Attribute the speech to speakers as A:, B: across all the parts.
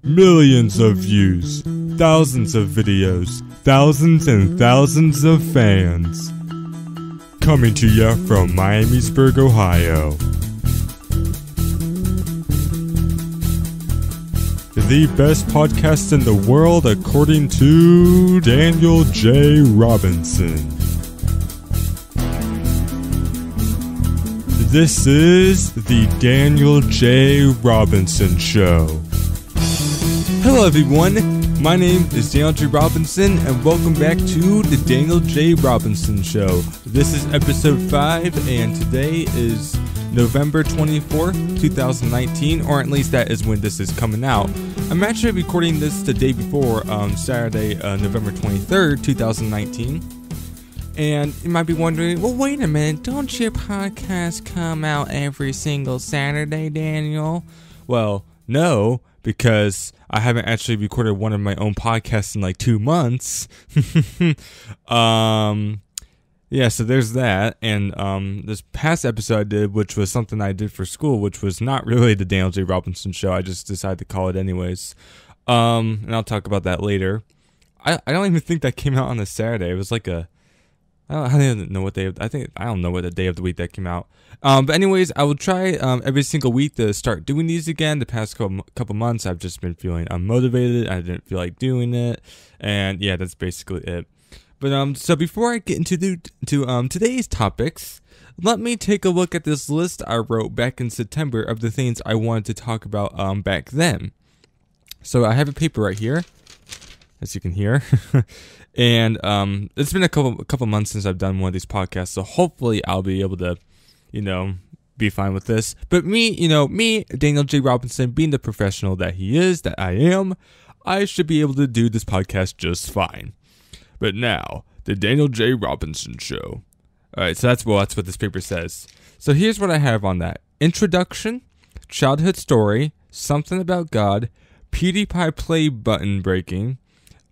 A: millions of views, thousands of videos, thousands and thousands of fans. Coming to you from Miamisburg, Ohio. The best podcast in the world according to Daniel J. Robinson. This is the Daniel J. Robinson Show. Hello everyone, my name is Daniel J. Robinson and welcome back to the Daniel J. Robinson Show. This is episode 5 and today is November 24th, 2019, or at least that is when this is coming out. I'm actually recording this the day before, Saturday, November 23rd, 2019. And you might be wondering, well, wait a minute, don't your podcasts come out every single Saturday, Daniel? Well, no, because I haven't actually recorded one of my own podcasts in like 2 months. Yeah, so there's that. And this past episode I did, which was something I did for school, which was not really the Daniel J. Robinson Show. I just decided to call it anyways. And I'll talk about that later. I don't even think that came out on a Saturday. It was like I don't know what day of, I don't know what the day of the week that came out. But anyways, I will try every single week to start doing these again. The past couple months, I've just been feeling unmotivated. I didn't feel like doing it, and yeah, that's basically it. But so before I get into today's topics, let me take a look at this list I wrote back in September of the things I wanted to talk about back then. So I have a paper right here, as you can hear. And it's been a couple months since I've done one of these podcasts, so hopefully I'll be able to, be fine with this. But me, Daniel J. Robinson, being the professional that I am, I should be able to do this podcast just fine. But now, the Daniel J. Robinson Show. Alright, so that's what this paper says. So here's what I have on that. Introduction, childhood story, something about God, PewDiePie play button breaking,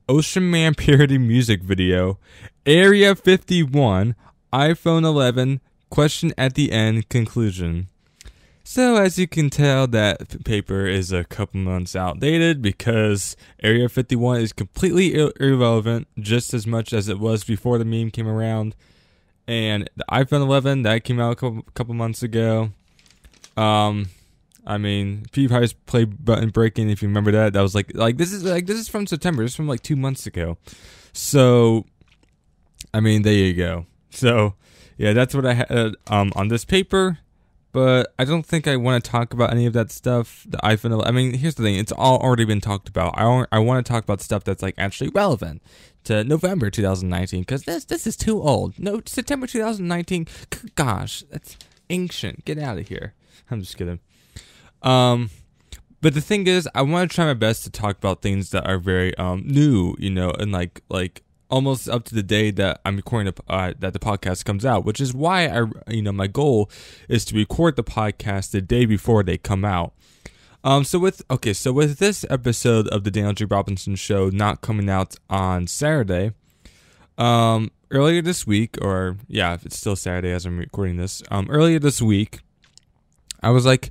A: Ocean Man parody music video, Area 51, iPhone 11, question at the end, conclusion. So as you can tell, that paper is a couple months outdated because Area 51 is completely irrelevant, just as much as it was before the meme came around. And the iPhone 11, that came out a couple months ago. I mean, PewDiePie's play button breaking, if you remember that was like this is from September. This is from like 2 months ago. So, I mean, there you go. So, yeah, that's what I had on this paper. But I don't think I want to talk about any of that stuff. The iPhone 11. I mean, here's the thing. It's all already been talked about. I want to talk about stuff that's like actually relevant to November 2019 because this is too old. No, September 2019. Gosh, that's ancient. Get out of here. I'm just kidding. But the thing is, I want to try my best to talk about things that are very new, and like almost up to the day that I'm recording that the podcast comes out, which is why my goal is to record the podcast the day before they come out. So with this episode of the Daniel J. Robinson Show not coming out on Saturday, earlier this week, or yeah, if it's still Saturday as I'm recording this, earlier this week, I was like,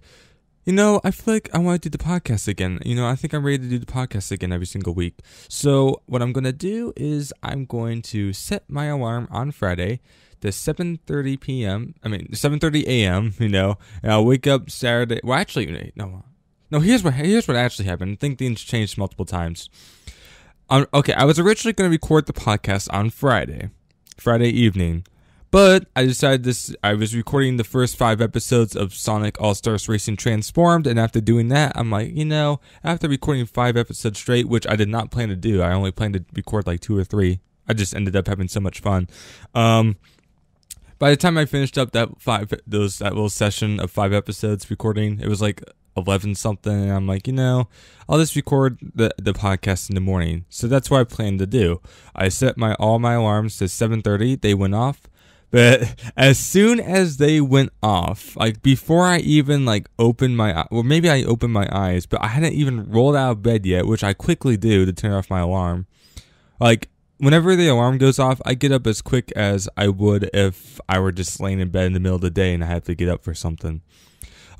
A: I feel like I want to do the podcast again. I think I'm ready to do the podcast again every single week. So what I'm going to do is I'm going to set my alarm on Friday to 7:30 a.m., and I'll wake up Saturday. Well, actually, no, here's what actually happened. I think things changed multiple times. Okay, I was originally going to record the podcast on Friday evening. But I decided I was recording the first 5 episodes of Sonic All-Stars Racing Transformed, and after doing that, I'm like, after recording 5 episodes straight, which I did not plan to do, I only planned to record like 2 or 3. I just ended up having so much fun. By the time I finished up that little session of 5 episodes recording, it was like 11 something, and I'm like, I'll just record the podcast in the morning. So that's what I planned to do. I set all my alarms to 7:30. They went off. But as soon as they went off, like before I even opened my, well, maybe I opened my eyes, but I hadn't even rolled out of bed yet, which I quickly do to turn off my alarm. Like whenever the alarm goes off, I get up as quick as I would if I were just laying in bed in the middle of the day and I had to get up for something.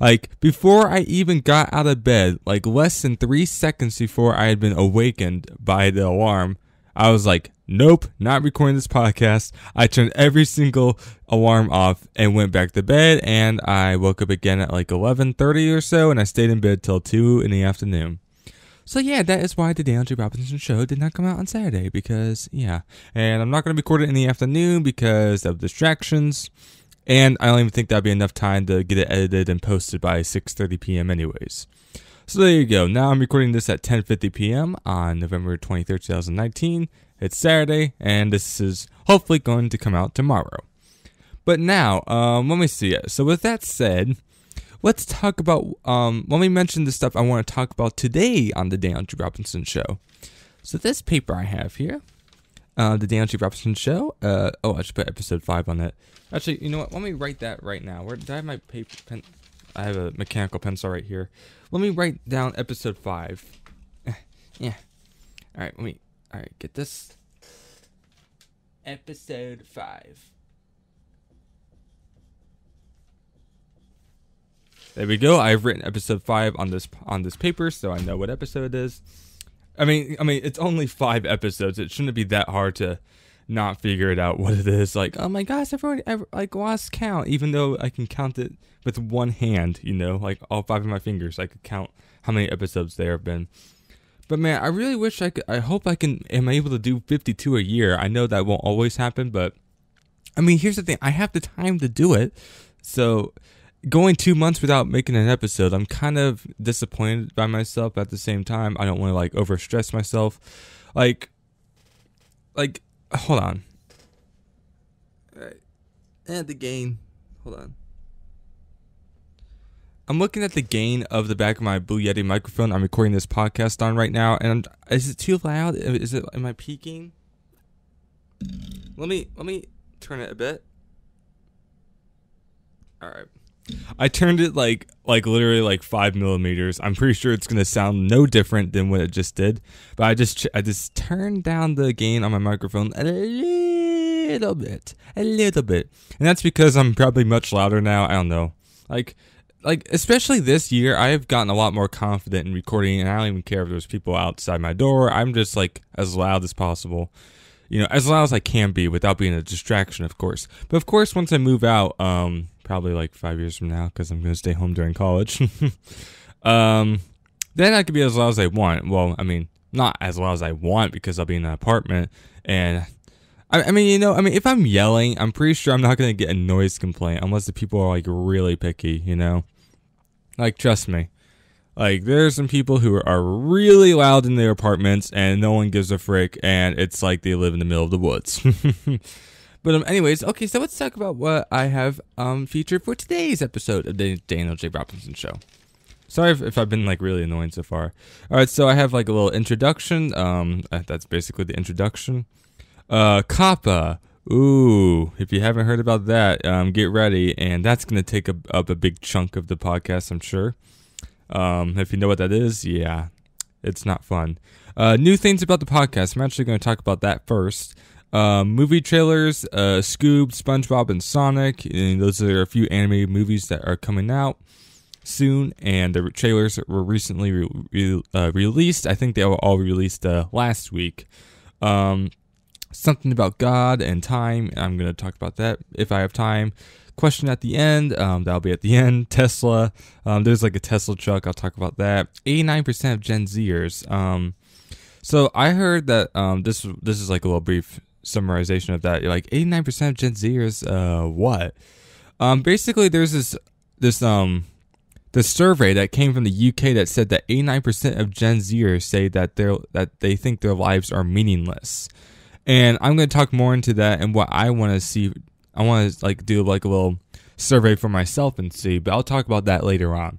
A: Like, before I even got out of bed, like less than 3 seconds before I had been awakened by the alarm, I was like, nope, not recording this podcast. I turned every single alarm off and went back to bed, and I woke up again at like 11:30 or so, and I stayed in bed till 2 in the afternoon. So yeah, that is why the Daniel J. Robinson Show did not come out on Saturday, because, yeah. And I'm not going to record it in the afternoon because of distractions, and I don't even think that'd be enough time to get it edited and posted by 6:30 p.m. anyways. So there you go. Now I'm recording this at 10:50 p.m. on November 23rd, 2019. It's Saturday, and this is hopefully going to come out tomorrow. But now, let me see it. So with that said, let's talk about, let me mention the stuff I want to talk about today on the Daniel J. Robinson Show. So this paper I have here, the Daniel J. Robinson Show, I should put episode 5 on it. Actually, you know what, let me write that right now. Where did I have my paper pen? I have a mechanical pencil right here. Let me write down episode 5. Yeah. Alright, get this. Episode 5. There we go. I've written episode 5 on this paper, so I know what episode it is. I mean, it's only 5 episodes. It shouldn't be that hard to not figure it out what it is. Like, oh my gosh, everyone like lost count, even though I can count it with one hand, you know, like all 5 of my fingers. I could count how many episodes there have been. But man, I really wish I could. I hope am able to do 52 a year. I know that won't always happen, but I mean, here's the thing. I have the time to do it. So going 2 months without making an episode, I'm kind of disappointed by myself. At the same time, I don't want to like overstress myself. Like, hold on. All right. And the gain. Hold on. I'm looking at the gain of the back of my Blue Yeti microphone I'm recording this podcast on right now, and is it too loud? Am I peaking? Let me turn it a bit. All right. I turned it like literally like 5 millimeters. I'm pretty sure it's gonna sound no different than what it just did. But I just turned down the gain on my microphone a little bit, and that's because I'm probably much louder now. I don't know, like especially this year, I have gotten a lot more confident in recording, and I don't even care if there's people outside my door. I'm just like as loud as possible. You know, as loud as I can be without being a distraction, of course. But of course, once I move out, probably like 5 years from now, because I'm going to stay home during college, then I could be as loud as I want. Well, I mean, not as loud as I want, because I'll be in an apartment. And I mean, if I'm yelling, I'm pretty sure I'm not going to get a noise complaint unless the people are like really picky, you know? Like, trust me. Like, there's some people who are really loud in their apartments, and no one gives a frick, and it's like they live in the middle of the woods. But anyways, okay, so let's talk about what I have featured for today's episode of the Daniel J. Robinson Show. Sorry if I've been like really annoying so far. All right, so I have like a little introduction. That's basically the introduction. COPPA. Ooh, if you haven't heard about that, get ready, and that's going to take up a big chunk of the podcast, I'm sure. If you know what that is, yeah, it's not fun. New things about the podcast. I'm actually going to talk about that first. Movie trailers, Scoob, SpongeBob, and Sonic. And those are a few animated movies that are coming out soon, and the trailers were recently released. I think they were all released last week. Something about God and time. I'm going to talk about that if I have time. Question at the end. That'll be at the end. Tesla. There's like a Tesla truck. I'll talk about that. 89% of Gen Zers. So I heard that this is like a little brief summarization of that. You're like 89% of Gen Zers. What? Basically, there's this survey that came from the UK that said that 89% of Gen Zers say that they think their lives are meaningless. And I'm going to talk more into that and what I want to see. I want to like do like a little survey for myself and see, but I'll talk about that later on.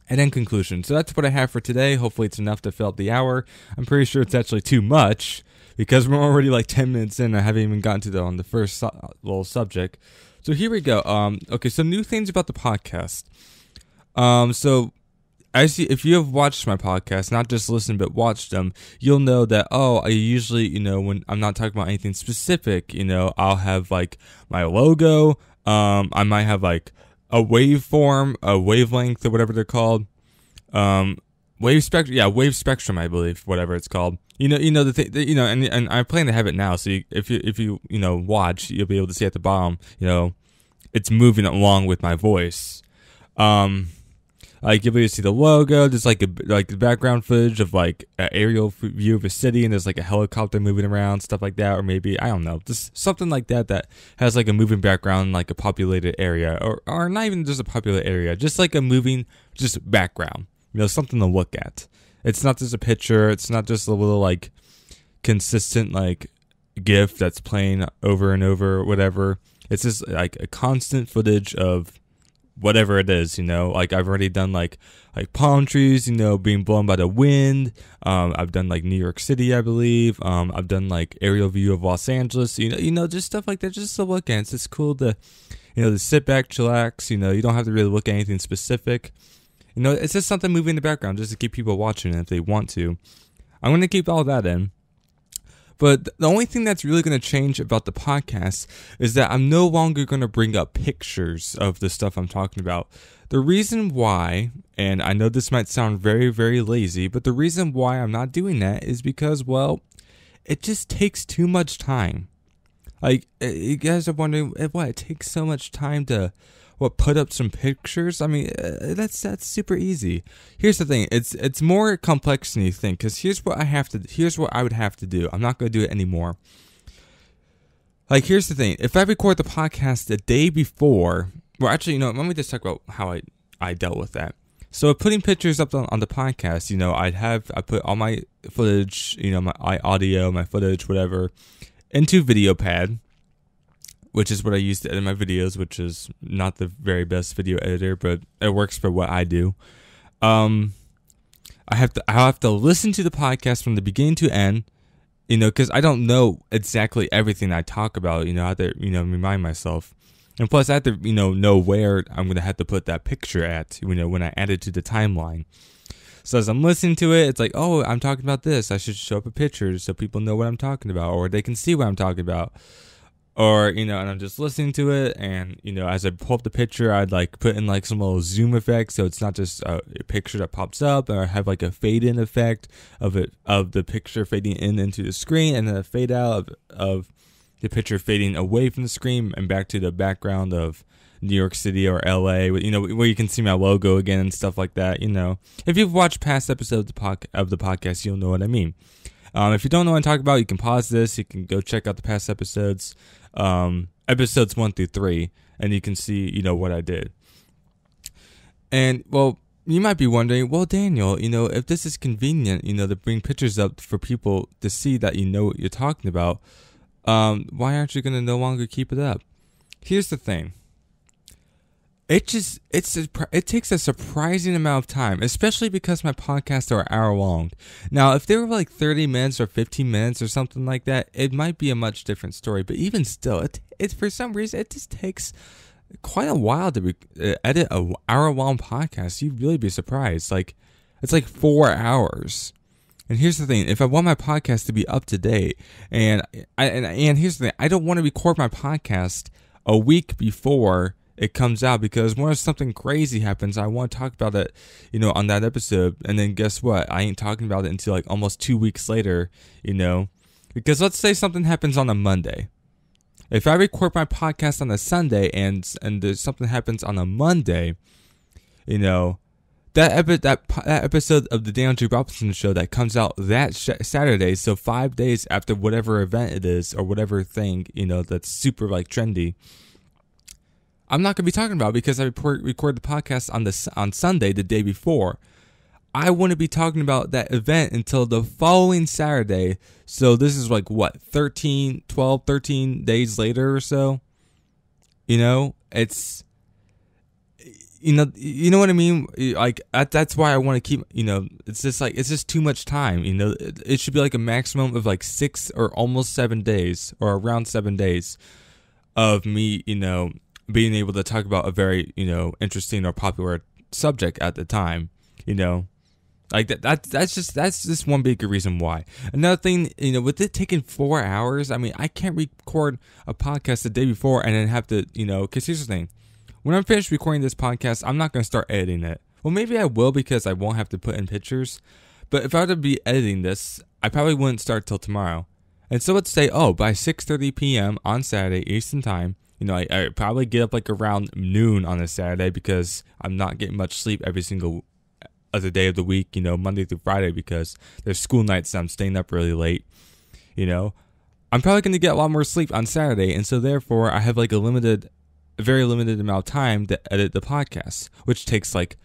A: And then conclusion. So that's what I have for today. Hopefully it's enough to fill up the hour. I'm pretty sure it's actually too much because we're already like 10 minutes in. I haven't even gotten to the first little subject. So here we go. Okay, so new things about the podcast. So if you have watched my podcast, not just listened but watched them, you'll know that, I usually, when I'm not talking about anything specific, I'll have like my logo. I might have like a waveform, a wavelength, or whatever they're called. Wave spectrum, yeah, wave spectrum, I believe, whatever it's called. The thing, and I plan to have it now. So if you watch, you'll be able to see at the bottom, it's moving along with my voice. Like you'll be able to see the logo. There's like the background footage of like an aerial view of a city, and there's like a helicopter moving around, stuff like that, or maybe I don't know, just something like that has like a moving background, like a populated area, or not even just a populated area, just like a moving just background. Something to look at. It's not just a picture. It's not just a little like consistent like GIF that's playing over and over, whatever. It's just like a constant footage of whatever it is, like I've already done like palm trees, being blown by the wind. I've done like New York City, I believe. I've done like aerial view of Los Angeles, just stuff like that, just to look at. It's just cool to, to sit back, chillax, you don't have to really look at anything specific. It's just something moving in the background just to keep people watching if they want to. I'm going to keep all that in. But the only thing that's really going to change about the podcast is that I'm no longer going to bring up pictures of the stuff I'm talking about. The reason why, and I know this might sound very, very lazy, but the reason why I'm not doing that is because, well, it just takes too much time. Like, you guys are wondering, what, it takes so much time to, put up some pictures? I mean, that's super easy. Here's the thing, it's more complex than you think, because here's what I would have to do. I'm not going to do it anymore. Like, here's the thing, if I record the podcast the day before, well, actually, let me just talk about how I dealt with that. So putting pictures up on the podcast, I put all my footage, my audio, my footage, whatever, into VideoPad, which is what I use to edit my videos, which is not the very best video editor, but it works for what I do. I'll have to listen to the podcast from the beginning to end, because I don't know exactly everything I talk about. I have to, remind myself. And plus, I have to, know where I'm going to have to put that picture at, when I add it to the timeline. So as I'm listening to it, it's like, oh, I'm talking about this. I should show up a picture so people know what I'm talking about, or they can see what I'm talking about. Or, and I'm just listening to it, and, as I pull up the picture, I'd, put in, some little zoom effect, so it's not just a picture that pops up, or I have, a fade-in effect of the picture fading in into the screen, and then a fade-out of the picture fading away from the screen and back to the background of New York City or LA, where you can see my logo again and stuff like that, If you've watched past episodes of the podcast, you'll know what I mean. If you don't know what I'm talking about, you can pause this. You can go check out the past episodes, episodes 1 through 3, and you can see, what I did. And, well, you might be wondering, well, Daniel, if this is convenient, to bring pictures up for people to see that you know what you're talking about, why aren't you going to no longer keep it up? Here's the thing. It takes a surprising amount of time, especially because my podcasts are an hour long. Now, if they were 30 minutes or 15 minutes or something like that, it might be a much different story. But even still, it for some reason, it just takes quite a while to edit an hour-long podcast. You'd really be surprised. It's 4 hours. And here's the thing: if I want my podcast to be up to date, and here's the thing, I don't want to record my podcast a week before it comes out, because when something crazy happens, I want to talk about it, on that episode, and then guess what? I ain't talking about it until almost 2 weeks later, because let's say something happens on a Monday. If I record my podcast on a Sunday and there's something happens on a Monday, that episode of the Daniel G. Robinson Show that comes out that Saturday, so 5 days after whatever event it is or whatever thing, that's super trendy, I'm not going to be talking about, because I record the podcast on Sunday, the day before. I wouldn't be talking about that event until the following Saturday. So this is 13 days later or so. It's, you know what I mean? That's why I want to keep, it's just too much time. It should be a maximum of 6 or almost 7 days, or around 7 days of me, being able to talk about a very, interesting or popular subject at the time, that's just one big reason why. Another thing, with it taking 4 hours, I mean, I can't record a podcast the day before and then have to, because here's the thing, when I'm finished recording this podcast, I'm not going to start editing it. Well, maybe I will because I won't have to put in pictures. But if I were to be editing this, I probably wouldn't start till tomorrow. And so let's say, by 6:30 p.m. on Saturday, Eastern Time, I probably get up like around noon on a Saturday because I'm not getting much sleep every single other day of the week, Monday through Friday, because there's school nights and I'm staying up really late, I'm probably going to get a lot more sleep on Saturday. And so therefore I have like a very limited amount of time to edit the podcast, which takes like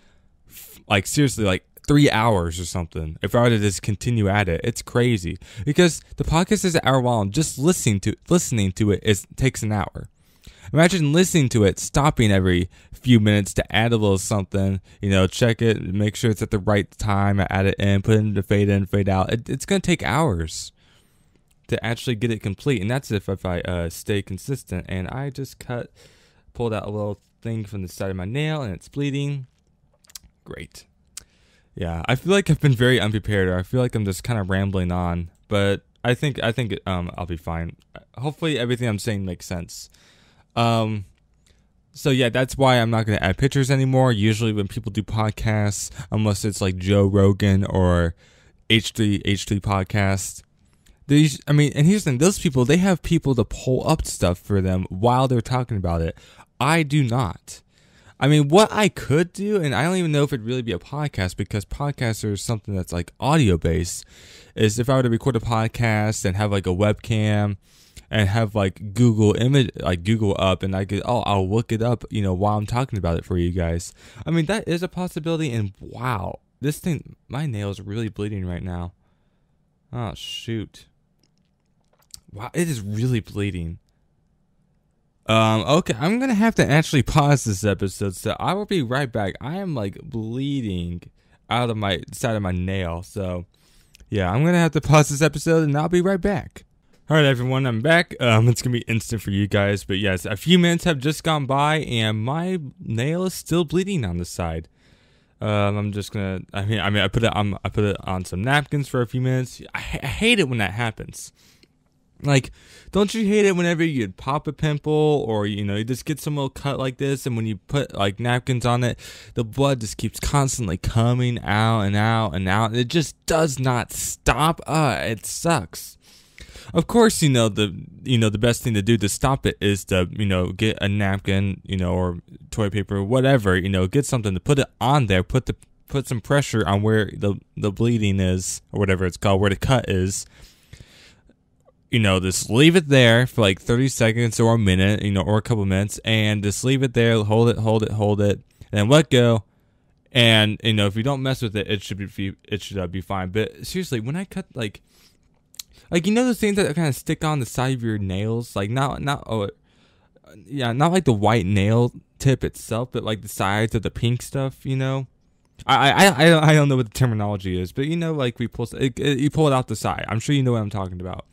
A: seriously like 3 hours or something. If I were to just continue at it, it's crazy because the podcast is an hour long. Just listening to it takes an hour. Imagine listening to it, stopping every few minutes to add a little something, check it, make sure it's at the right time, add it in, put it into fade in, fade out. It's going to take hours to actually get it complete. And that's if I stay consistent. And I just pulled out a little thing from the side of my nail and it's bleeding. Great. Yeah, I feel like I've been very unprepared, or I feel like I'm just kind of rambling on, but I think I'll be fine. Hopefully everything I'm saying makes sense. So yeah, that's why I'm not going to add pictures anymore. Usually when people do podcasts, unless it's like Joe Rogan or H3 podcast, and here's the thing, those people, they have people to pull up stuff for them while they're talking about it. I do not. What I could do, and I don't even know if it'd really be a podcast because podcasts are something that's like audio based, is if I were to record a podcast and have like a webcam and have like Google up, and I'll look it up, while I'm talking about it for you guys. That is a possibility. And wow, this thing, my nail is really bleeding right now. Oh shoot. Wow, it is really bleeding. Okay, I'm going to have to actually pause this episode, so I will be right back. I am like bleeding out of my side of my nail, so yeah, I'm going to have to pause this episode and I'll be right back. Alright everyone, I'm back. It's going to be instant for you guys, but yes, a few minutes have just gone by and my nail is still bleeding on the side. I'm just going to, I put it on some napkins for a few minutes. I hate it when that happens. Like, don't you hate it whenever you pop a pimple or, you just get some little cut like this, and when you put, like, napkins on it, the blood just keeps constantly coming out and out and out. It just does not stop. It sucks. Of course, the best thing to do to stop it is to, get a napkin, or toilet paper or whatever, get something to put it on there, put some pressure on where the bleeding is, or whatever it's called, where the cut is. Just leave it there for like 30 seconds or a minute, or a couple minutes, and just leave it there, hold it, and let go. And, if you don't mess with it, it should be fine. But seriously, when I cut, like, those things that kind of stick on the side of your nails, like, not like the white nail tip itself, but like the sides of the pink stuff, I don't know what the terminology is, but like you pull it out the side. I'm sure you know what I'm talking about.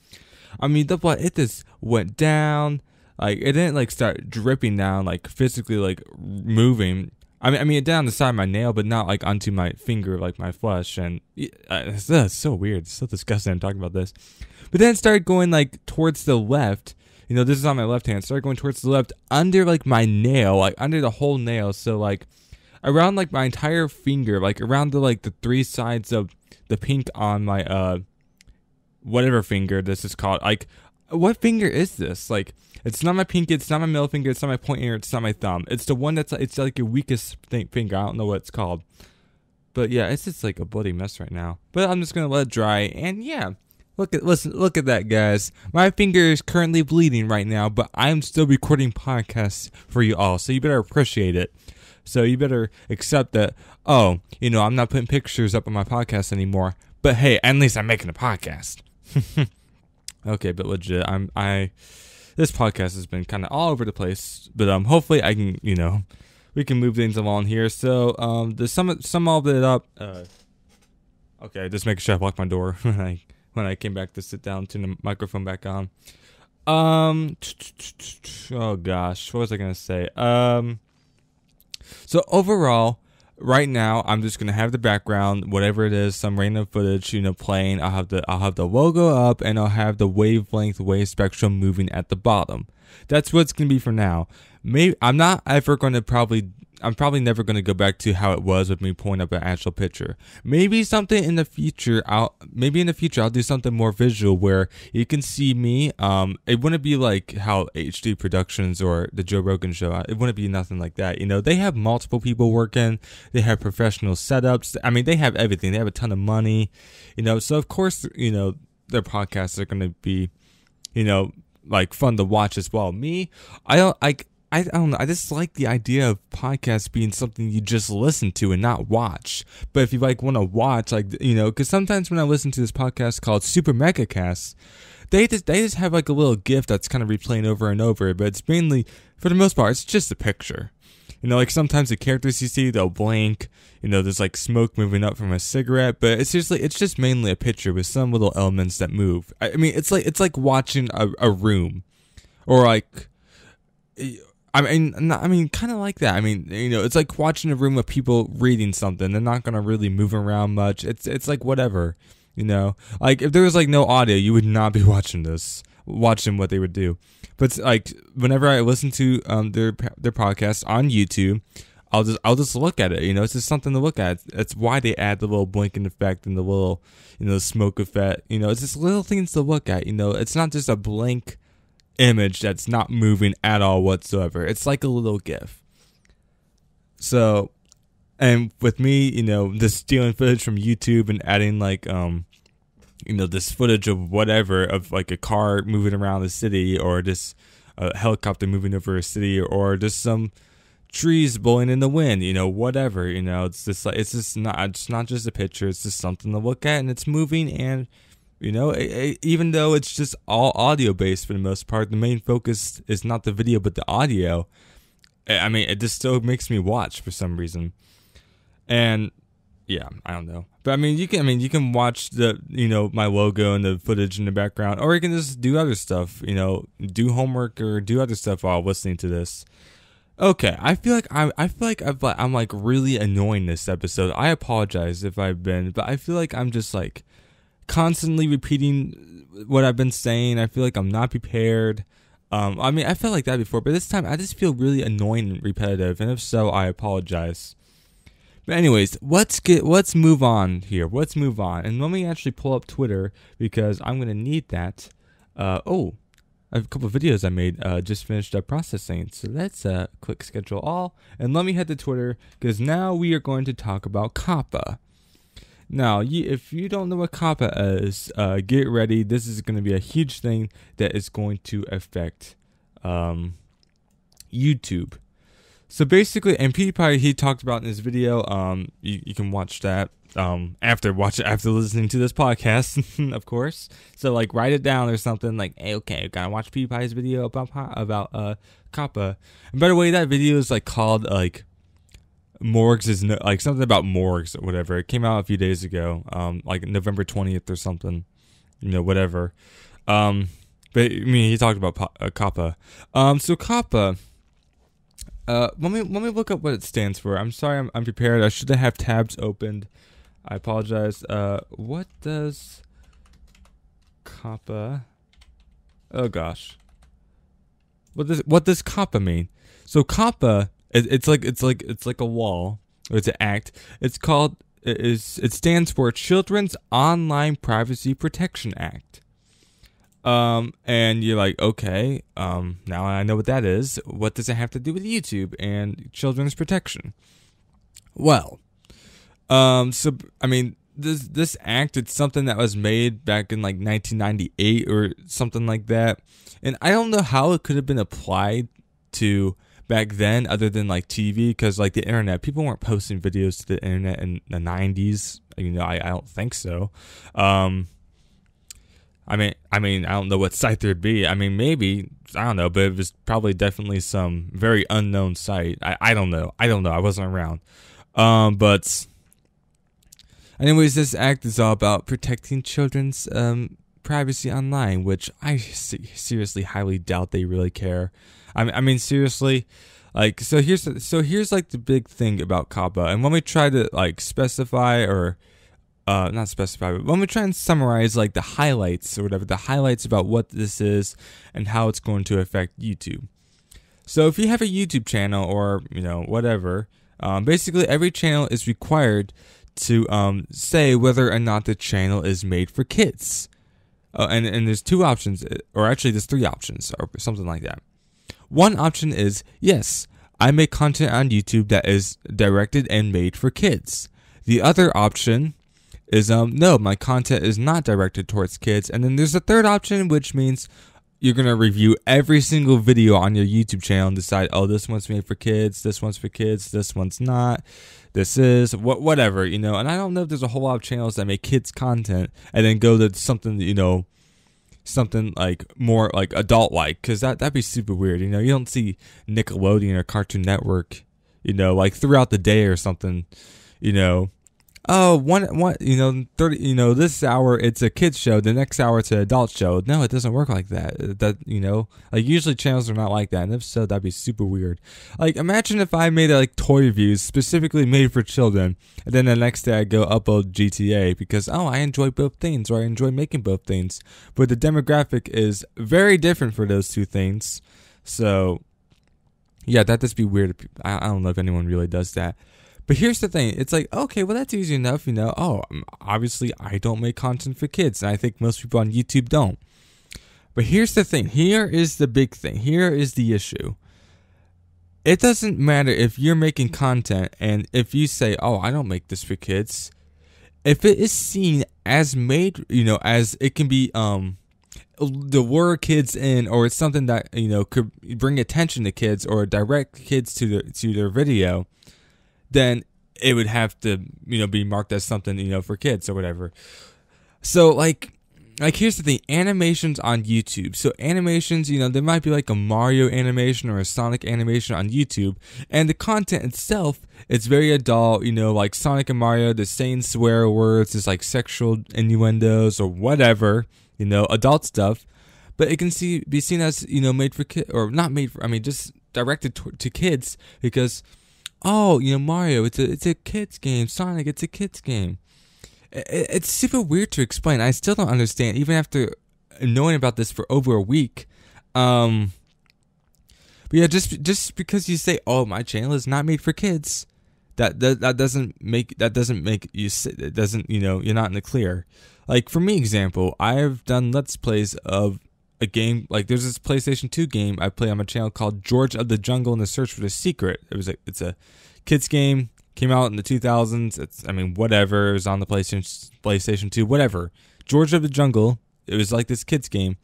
A: The blood, it just went down. Like, it didn't, like, start dripping down, like, physically, like, moving. It down the side of my nail, but not, like, onto my finger, like, my flesh. And it's so weird. It's so disgusting I'm talking about this. But then it started going, like, towards the left. This is on my left hand. It started going towards the left under, like, my nail, like, under the whole nail. So, like, around, like, my entire finger, like, around the three sides of the pink on my, whatever finger this is called. Like, what finger is this? Like, it's not my pinky, it's not my middle finger, it's not my pointer, it's not my thumb. It's the one it's like your weakest finger. I don't know what it's called. But yeah, it's just like a bloody mess right now. But I'm just gonna let it dry, and yeah. Look at that, guys. My finger is currently bleeding right now, but I'm still recording podcasts for you all, so you better appreciate it. So you better accept that, I'm not putting pictures up on my podcast anymore. But hey, at least I'm making a podcast. Okay, but legit, this podcast has been kind of all over the place, but hopefully I can, we can move things along here. So to sum all of it up, okay, just making sure I locked my door when I came back to sit down, turn the microphone back on. Oh gosh, what was I gonna say? So overall, right now, I'm just gonna have the background, whatever it is, some random footage, playing. I'll have the logo up, and I'll have the wave spectrum moving at the bottom. That's what it's gonna be for now. maybe I'm probably never going to go back to how it was with me pulling up an actual picture. Maybe in the future I'll do something more visual where you can see me. It wouldn't be like how HD Productions or the Joe Rogan show. It wouldn't be nothing like that. They have multiple people working. They have professional setups. I mean, they have everything. They have a ton of money. So of course, their podcasts are going to be, like fun to watch as well. Me, I don't know. I just like the idea of podcasts being something you just listen to and not watch. But if you want to watch, because sometimes when I listen to this podcast called Super Mega Cast, they just have like a little GIF that's kind of replaying over and over. But it's mainly, for the most part, it's just a picture. Like sometimes the characters you see, they'll blink. There's like smoke moving up from a cigarette, but it's just mainly a picture with some little elements that move. I mean, it's like watching a room, or like. I mean, kind of like that. I mean, it's like watching a room of people reading something. They're not gonna really move around much. It's like whatever, Like if there was like no audio, you would not be watching what they would do. But like whenever I listen to their podcast on YouTube, I'll just look at it. It's just something to look at. That's why they add the little blinking effect and the little smoke effect. It's just little things to look at. It's not just a blank image that's not moving at all whatsoever. It's like a little GIF. So, and with me, just stealing footage from YouTube and adding like, this footage of whatever, of like a car moving around the city, or just a helicopter moving over a city, or just some trees blowing in the wind, whatever, it's just like, it's not just a picture. It's just something to look at, and it's moving. And even though it's just all audio based for the most part, the main focus is not the video but the audio. I mean, it just still makes me watch for some reason. And yeah, I don't know. But I mean, you can watch the my logo and the footage in the background, or you can just do other stuff. Do homework or do other stuff while listening to this. Okay, I feel like I'm like really annoying this episode. I apologize if I've been, but I feel like I'm just like constantly repeating what I've been saying. I feel like I'm not prepared. I mean, I felt like that before, but this time I just feel really annoying and repetitive, and if so, I apologize. But anyways, let's move on here. Let's move on, and let me actually pull up Twitter because I'm gonna need that. I have a couple of videos I made just finished up processing, so let's click schedule all, and let me head to Twitter because now we are going to talk about COPPA. Now, if you don't know what COPPA is, get ready. This is going to be a huge thing that is going to affect YouTube. So basically, and PewDiePie, he talked about in his video. You can watch that after listening to this podcast, of course. So like, write it down or something. Like, hey, okay, gotta watch PewDiePie's video about COPPA. And by the way, that video is like called like. Morgues is like something about morgues or whatever. It came out a few days ago, like November 20th or something, whatever. But I mean, he talked about COPPA. So COPPA. Let me look up what it stands for. I'm sorry, I'm unprepared. I should have tabs opened. I apologize. What does COPPA? Oh gosh. What does COPPA mean? So COPPA. It's like a wall. Or it's an act. It stands for Children's Online Privacy Protection Act. And you're like, okay, now I know what that is. What does it have to do with YouTube and children's protection? Well, so I mean, this act, it's something that was made back in like 1998 or something like that, and I don't know how it could have been applied to back then other than like TV, because like the internet, people weren't posting videos to the internet in the 90s. I don't think so. I mean I don't know what site there'd be. I mean, maybe, I don't know, but it was probably definitely some very unknown site. I don't know. I wasn't around. But anyways, this act is all about protecting children's privacy online, which I seriously highly doubt they really care. I mean, seriously, like, so here's like the big thing about COPPA, and when we try to like specify or not specify, but when we try and summarize like the highlights or whatever, the highlights about what this is and how it's going to affect YouTube. So if you have a YouTube channel or whatever, basically every channel is required to say whether or not the channel is made for kids. And there's two options, or actually there's three options, or something like that. One option is, yes, I make content on YouTube that is directed and made for kids. The other option is, no, my content is not directed towards kids. And then there's a third option, which means you're going to review every single video on your YouTube channel and decide, oh, this one's made for kids, this one's for kids, this one's not, this is, whatever, And I don't know if there's a whole lot of channels that make kids content and then go to something, something like more like adult-like, because that'd be super weird. You don't see Nickelodeon or Cartoon Network, like throughout the day or something, oh, 30, this hour it's a kids show, the next hour it's an adult show. No, it doesn't work like that. Like usually channels are not like that, and if so, that'd be super weird. Like imagine if I made like toy reviews specifically made for children, and then the next day I go upload GTA because I enjoy both things, or I enjoy making both things, but the demographic is very different for those two things. So yeah, that'd just be weird. I don't know if anyone really does that. But here's the thing. It's like, okay, well, that's easy enough, Oh, obviously, I don't make content for kids. And I think most people on YouTube don't. But here's the thing. Here is the big thing. Here is the issue. It doesn't matter if you're making content and if you say, oh, I don't make this for kids. If it is seen as made, as it can be to lure kids in, or it's something that, could bring attention to kids or direct kids to their video, then it would have to, be marked as something, for kids or whatever. So like here's the thing, animations on YouTube. So animations, there might be like a Mario animation or a Sonic animation on YouTube, and the content itself, it's very adult, like Sonic and Mario, they're saying swear words, there's like sexual innuendos or whatever, adult stuff. But it can be seen as, made for kids, or not made for, just directed to kids, because oh, Mario, it's a kid's game. Sonic, it's a kid's game. It's super weird to explain. I still don't understand, even after knowing about this for over a week. But yeah, just because you say, oh, my channel is not made for kids, that doesn't make you, it doesn't, you're not in the clear. Like for me, example, I've done Let's Plays of a game, like there's this PlayStation 2 game I play on my channel called George of the Jungle and the Search for the Secret. It's a kids game, came out in the 2000s. It's whatever, it was on the PlayStation 2, whatever. George of the Jungle, it was like this kids game.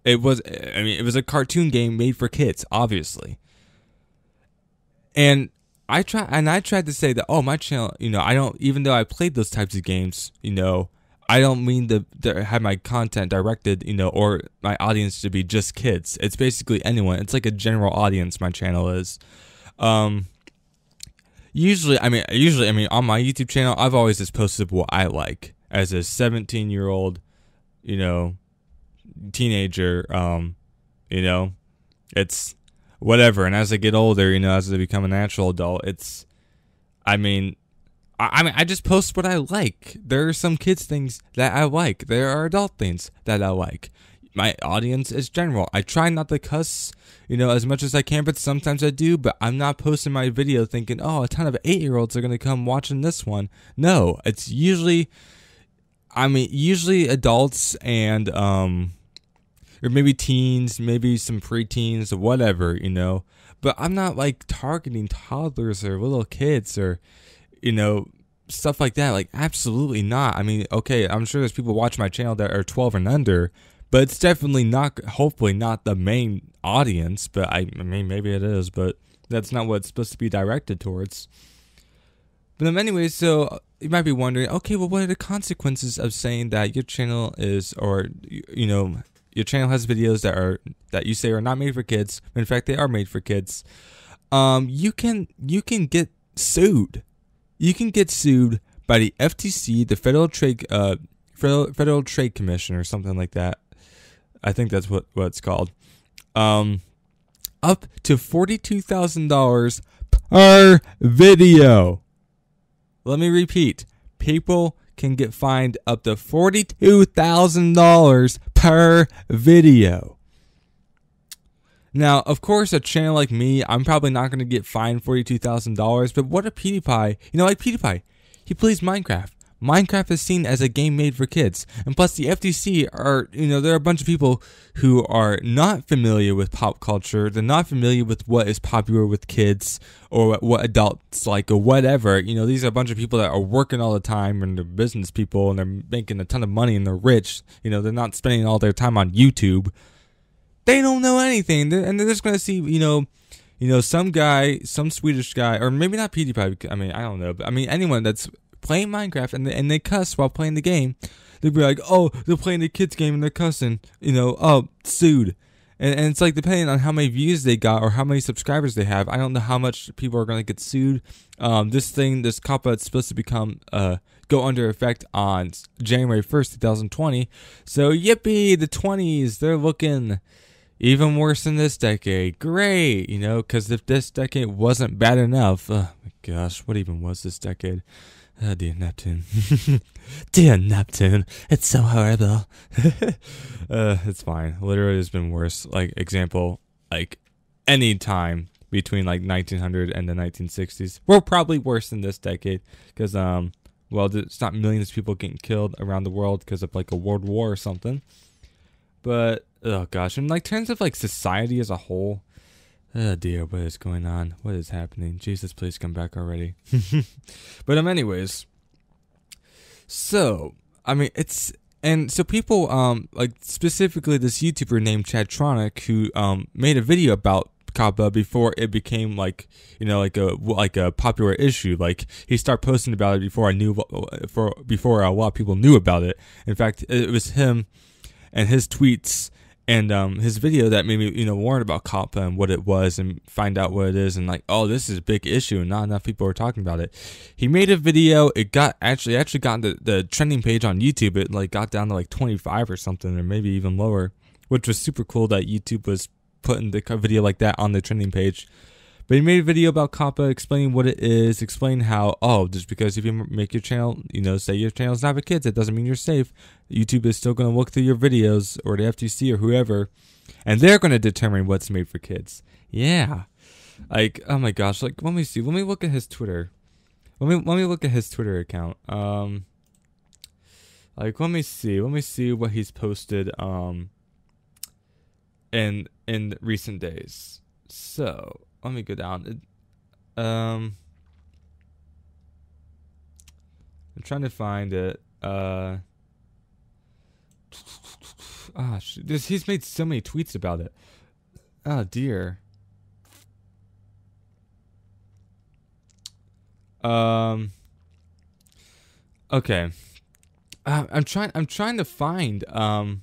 A: It was a cartoon game made for kids, obviously. And I tried to say that, oh, my channel, I don't, even though I played those types of games, I don't mean to have my content directed, or my audience to be just kids. It's basically anyone. It's like a general audience, my channel is. Usually on my YouTube channel, I've always just posted what I like as a 17-year-old, teenager. It's whatever. And as I get older, as I become a natural adult, I just post what I like. There are some kids things that I like. There are adult things that I like. My audience is general. I try not to cuss, as much as I can, but sometimes I do. But I'm not posting my video thinking, oh, a ton of 8-year-olds are going to come watching this one. No, it's usually adults and, or maybe teens, maybe some preteens, whatever, But I'm not like targeting toddlers or little kids or, stuff like that. Like, absolutely not. Okay, I'm sure there's people watching my channel that are 12 and under, but it's definitely not, hopefully not the main audience. But maybe it is, but that's not what it's supposed to be directed towards. But anyways, so you might be wondering, okay, well, what are the consequences of saying that your channel is, or, your channel has videos that you say are not made for kids, but in fact they are made for kids? You can get sued. You can get sued by the FTC, the Federal Trade Commission, or something like that. I think that's what it's called. Up to $42,000 per video. Let me repeat. People can get fined up to $42,000 per video. Now, of course, a channel like me, I'm probably not going to get fined $42,000, but what a PewDiePie, like PewDiePie, he plays Minecraft. Minecraft is seen as a game made for kids. And plus the FTC are, there are a bunch of people who are not familiar with pop culture. They're not familiar with what is popular with kids or what adults like or whatever. These are a bunch of people that are working all the time and they're business people and they're making a ton of money and they're rich. They're not spending all their time on YouTube. They don't know anything. And they're just going to see, some guy, some Swedish guy, or maybe not PewDiePie. I mean, I don't know. But I mean, anyone that's playing Minecraft and they cuss while playing the game, they'll be like, oh, they're playing the kids game and they're cussing, oh, sued. And it's like, depending on how many views they got or how many subscribers they have, I don't know how much people are going to get sued. This COPPA, it's supposed to become, go under effect on January 1st, 2020. So yippee, the 20s, they're looking even worse than this decade. Great, because if this decade wasn't bad enough, oh my gosh, what even was this decade? Oh, dear Neptune. Dear Neptune. It's so horrible. It's fine. Literally, it's been worse. Like, example, like, any time between, like, 1900 and the 1960s. We're probably worse than this decade. Because, it's not millions of people getting killed around the world because of, like, a world war or something. But, oh, gosh. In, like, terms of, like, society as a whole, oh dear, what is going on? What is happening? Jesus, please come back already. But anyways. So, I mean, so people, like specifically this YouTuber named Chadtronic who made a video about COPPA before it became like, like a popular issue. Like he started posting about it before before a lot of people knew about it. In fact, it was him and his tweets and his video that made me, warn about COPPA and what it was and find out what it is and like, oh, this is a big issue and not enough people are talking about it. He made a video. It got actually got the trending page on YouTube. It like got down to like 25 or something, or maybe even lower, which was super cool that YouTube was putting the video like that on the trending page. But he made a video about COPPA, explaining what it is, explaining how, just because if you make your channel, say your channel's not for kids, it doesn't mean you're safe. YouTube is still going to look through your videos, or the FTC or whoever, and they're going to determine what's made for kids. Yeah. Like, oh my gosh, like, let me see. Let me look at his Twitter. Let me look at his Twitter account. Like, let me see what he's posted, in recent days. So, let me go down. I'm trying to find it. He's made so many tweets about it. Oh dear. Okay. I'm trying to find. Oh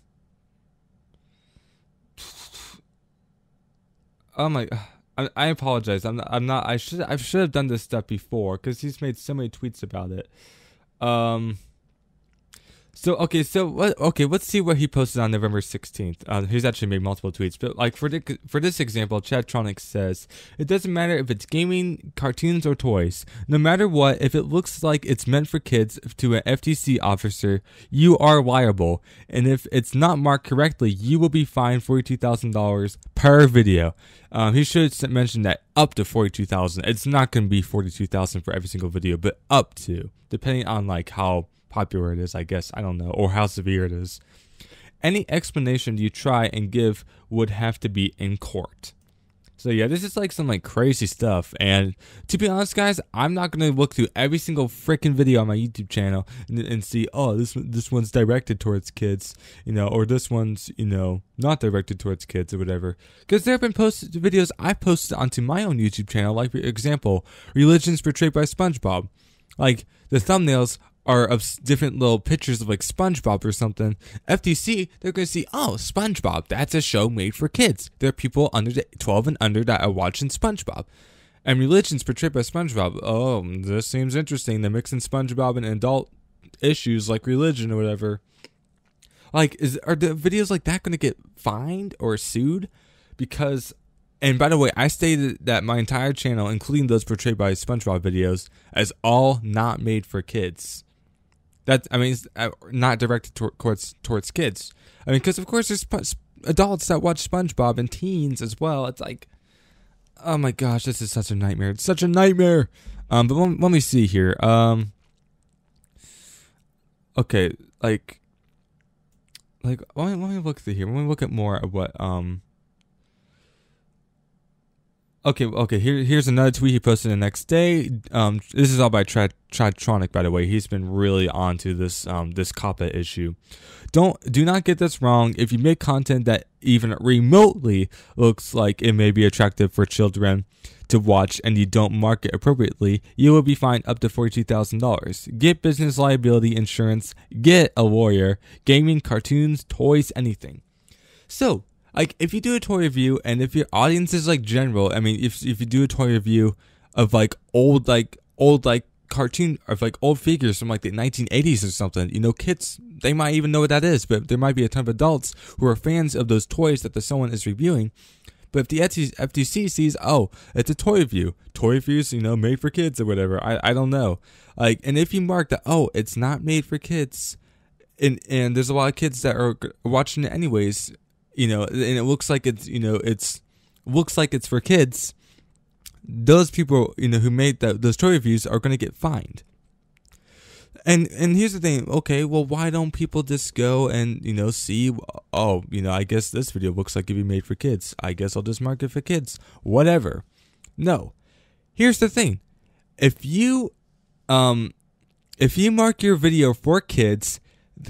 A: my. I apologize. I'm not. I should have done this stuff before because he's made so many tweets about it. Let's see what he posted on November 16th. He's actually made multiple tweets, but like for this example, Chadtronic says, it doesn't matter if it's gaming, cartoons, or toys. No matter what, if it looks like it's meant for kids to an FTC officer, you are liable. And if it's not marked correctly, you will be fined $42,000 per video. He should mention that up to $42,000. It's not going to be $42,000 for every single video, but up to, depending on like how popular it is, I guess. I don't know, or how severe it is. Any explanation you try and give would have to be in court. So yeah, this is like some like crazy stuff. And to be honest, guys, I'm not gonna look through every single freaking video on my YouTube channel and see, oh, this one's directed towards kids, or this one's, not directed towards kids or whatever. Because there have been videos I posted onto my own YouTube channel, like for example, religions portrayed by SpongeBob. Like the thumbnails are of different little pictures of like SpongeBob or something. FTC, they're going to see, oh, SpongeBob, that's a show made for kids. There are people under 12 and under that are watching SpongeBob. And religions portrayed by SpongeBob. Oh, this seems interesting. They're mixing SpongeBob and adult issues like religion or whatever. Like, are the videos like that going to get fined or sued? Because, and by the way, I stated that my entire channel, including those portrayed by SpongeBob videos, as all not made for kids. It's not directed towards kids. I mean, because of course there's adults that watch SpongeBob and teens as well. It's like, oh my gosh, this is such a nightmare. It's such a nightmare. But let me see here. Okay, like let me look through here. Let me look at more of what Okay. Here's another tweet he posted the next day. This is all by Tritronic, by the way. He's been really onto this this COPPA issue. Do not get this wrong. If you make content that even remotely looks like it may be attractive for children to watch and you don't market appropriately, you will be fined up to $42,000. Get business liability insurance. Get a lawyer. Gaming, cartoons, toys, anything. So, like, if you do a toy review, and if your audience is like general, I mean, if you do a toy review of old cartoon, of like old figures from like the 1980s or something, you know, kids, they might even know what that is, but there might be a ton of adults who are fans of those toys that someone is reviewing. But if the FTC sees, oh, it's a toy review, toy reviews, you know, made for kids or whatever, I don't know, like, and if you mark that, oh, it's not made for kids, and there's a lot of kids that are watching it anyways, you know, and it looks like it's, you know, looks like it's for kids, those people, you know, who made those toy reviews are going to get fined. And here's the thing, okay, well, why don't people just go and, you know, see, oh, you know, I guess this video looks like it'd be made for kids. I guess I'll just mark it for kids. Whatever. No. Here's the thing. If you mark your video for kids,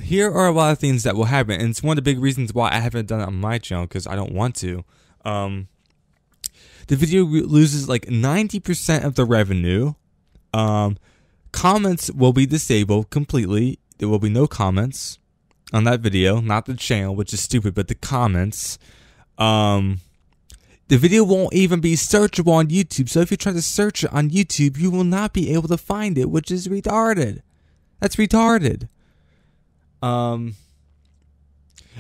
A: here are a lot of things that will happen, and it's one of the big reasons why I haven't done it on my channel, because I don't want to. The video loses like 90% of the revenue. Comments will be disabled completely. There will be no comments on that video, not the channel, which is stupid, but the comments. The video won't even be searchable on YouTube, so if you try to search it on YouTube, you will not be able to find it, which is retarded. That's retarded.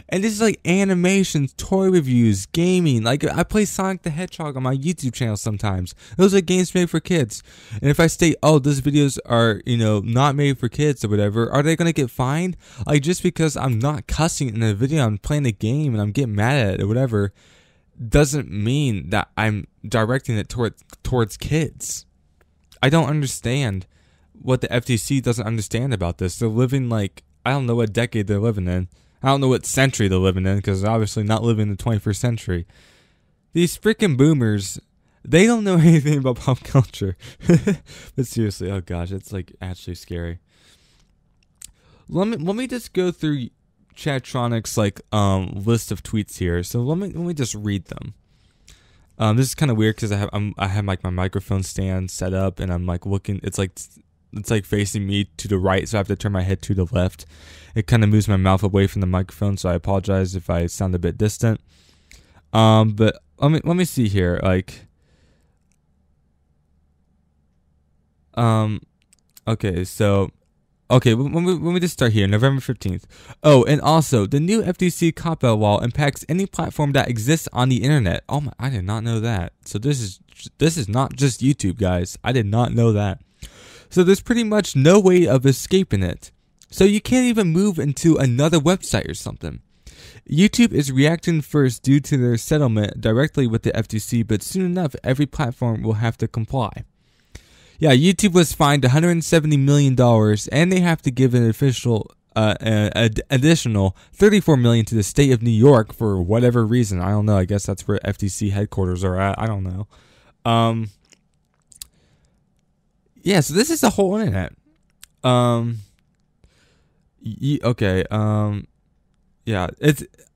A: And this is like animations, toy reviews, gaming. Like, I play Sonic the Hedgehog on my YouTube channel sometimes. Those are games made for kids. And if I state, oh, those videos are, you know, not made for kids or whatever, are they going to get fined? Like, just because I'm not cussing in the video, I'm playing a game and I'm getting mad at it or whatever, doesn't mean that I'm directing it towards kids. I don't understand what the FTC doesn't understand about this. They're living like, I don't know what decade they're living in. I don't know what century they're living in, because they're obviously not living in the 21st century. These freaking boomers, they don't know anything about pop culture. But seriously, oh gosh, it's like actually scary. Let me just go through Chatronic's like list of tweets here. So let me just read them. This is kind of weird because I have like my microphone stand set up, and I'm like looking. It's like facing me to the right, so I have to turn my head to the left. It kind of moves my mouth away from the microphone, so I apologize if I sound a bit distant. But let me see here. Like, okay, so, okay, let me just start here. November 15th. Oh, and also, the new FTC COPPA law impacts any platform that exists on the internet. Oh my, I did not know that. So this is not just YouTube, guys. I did not know that. So there's pretty much no way of escaping it. So you can't even move into another website or something. YouTube is reacting first due to their settlement directly with the FTC, but soon enough, every platform will have to comply. Yeah, YouTube was fined $170 million, and they have to give an additional $34 million to the state of New York for whatever reason. I don't know. I guess that's where FTC headquarters are at. I don't know. Yeah, so this is the whole internet. Yeah,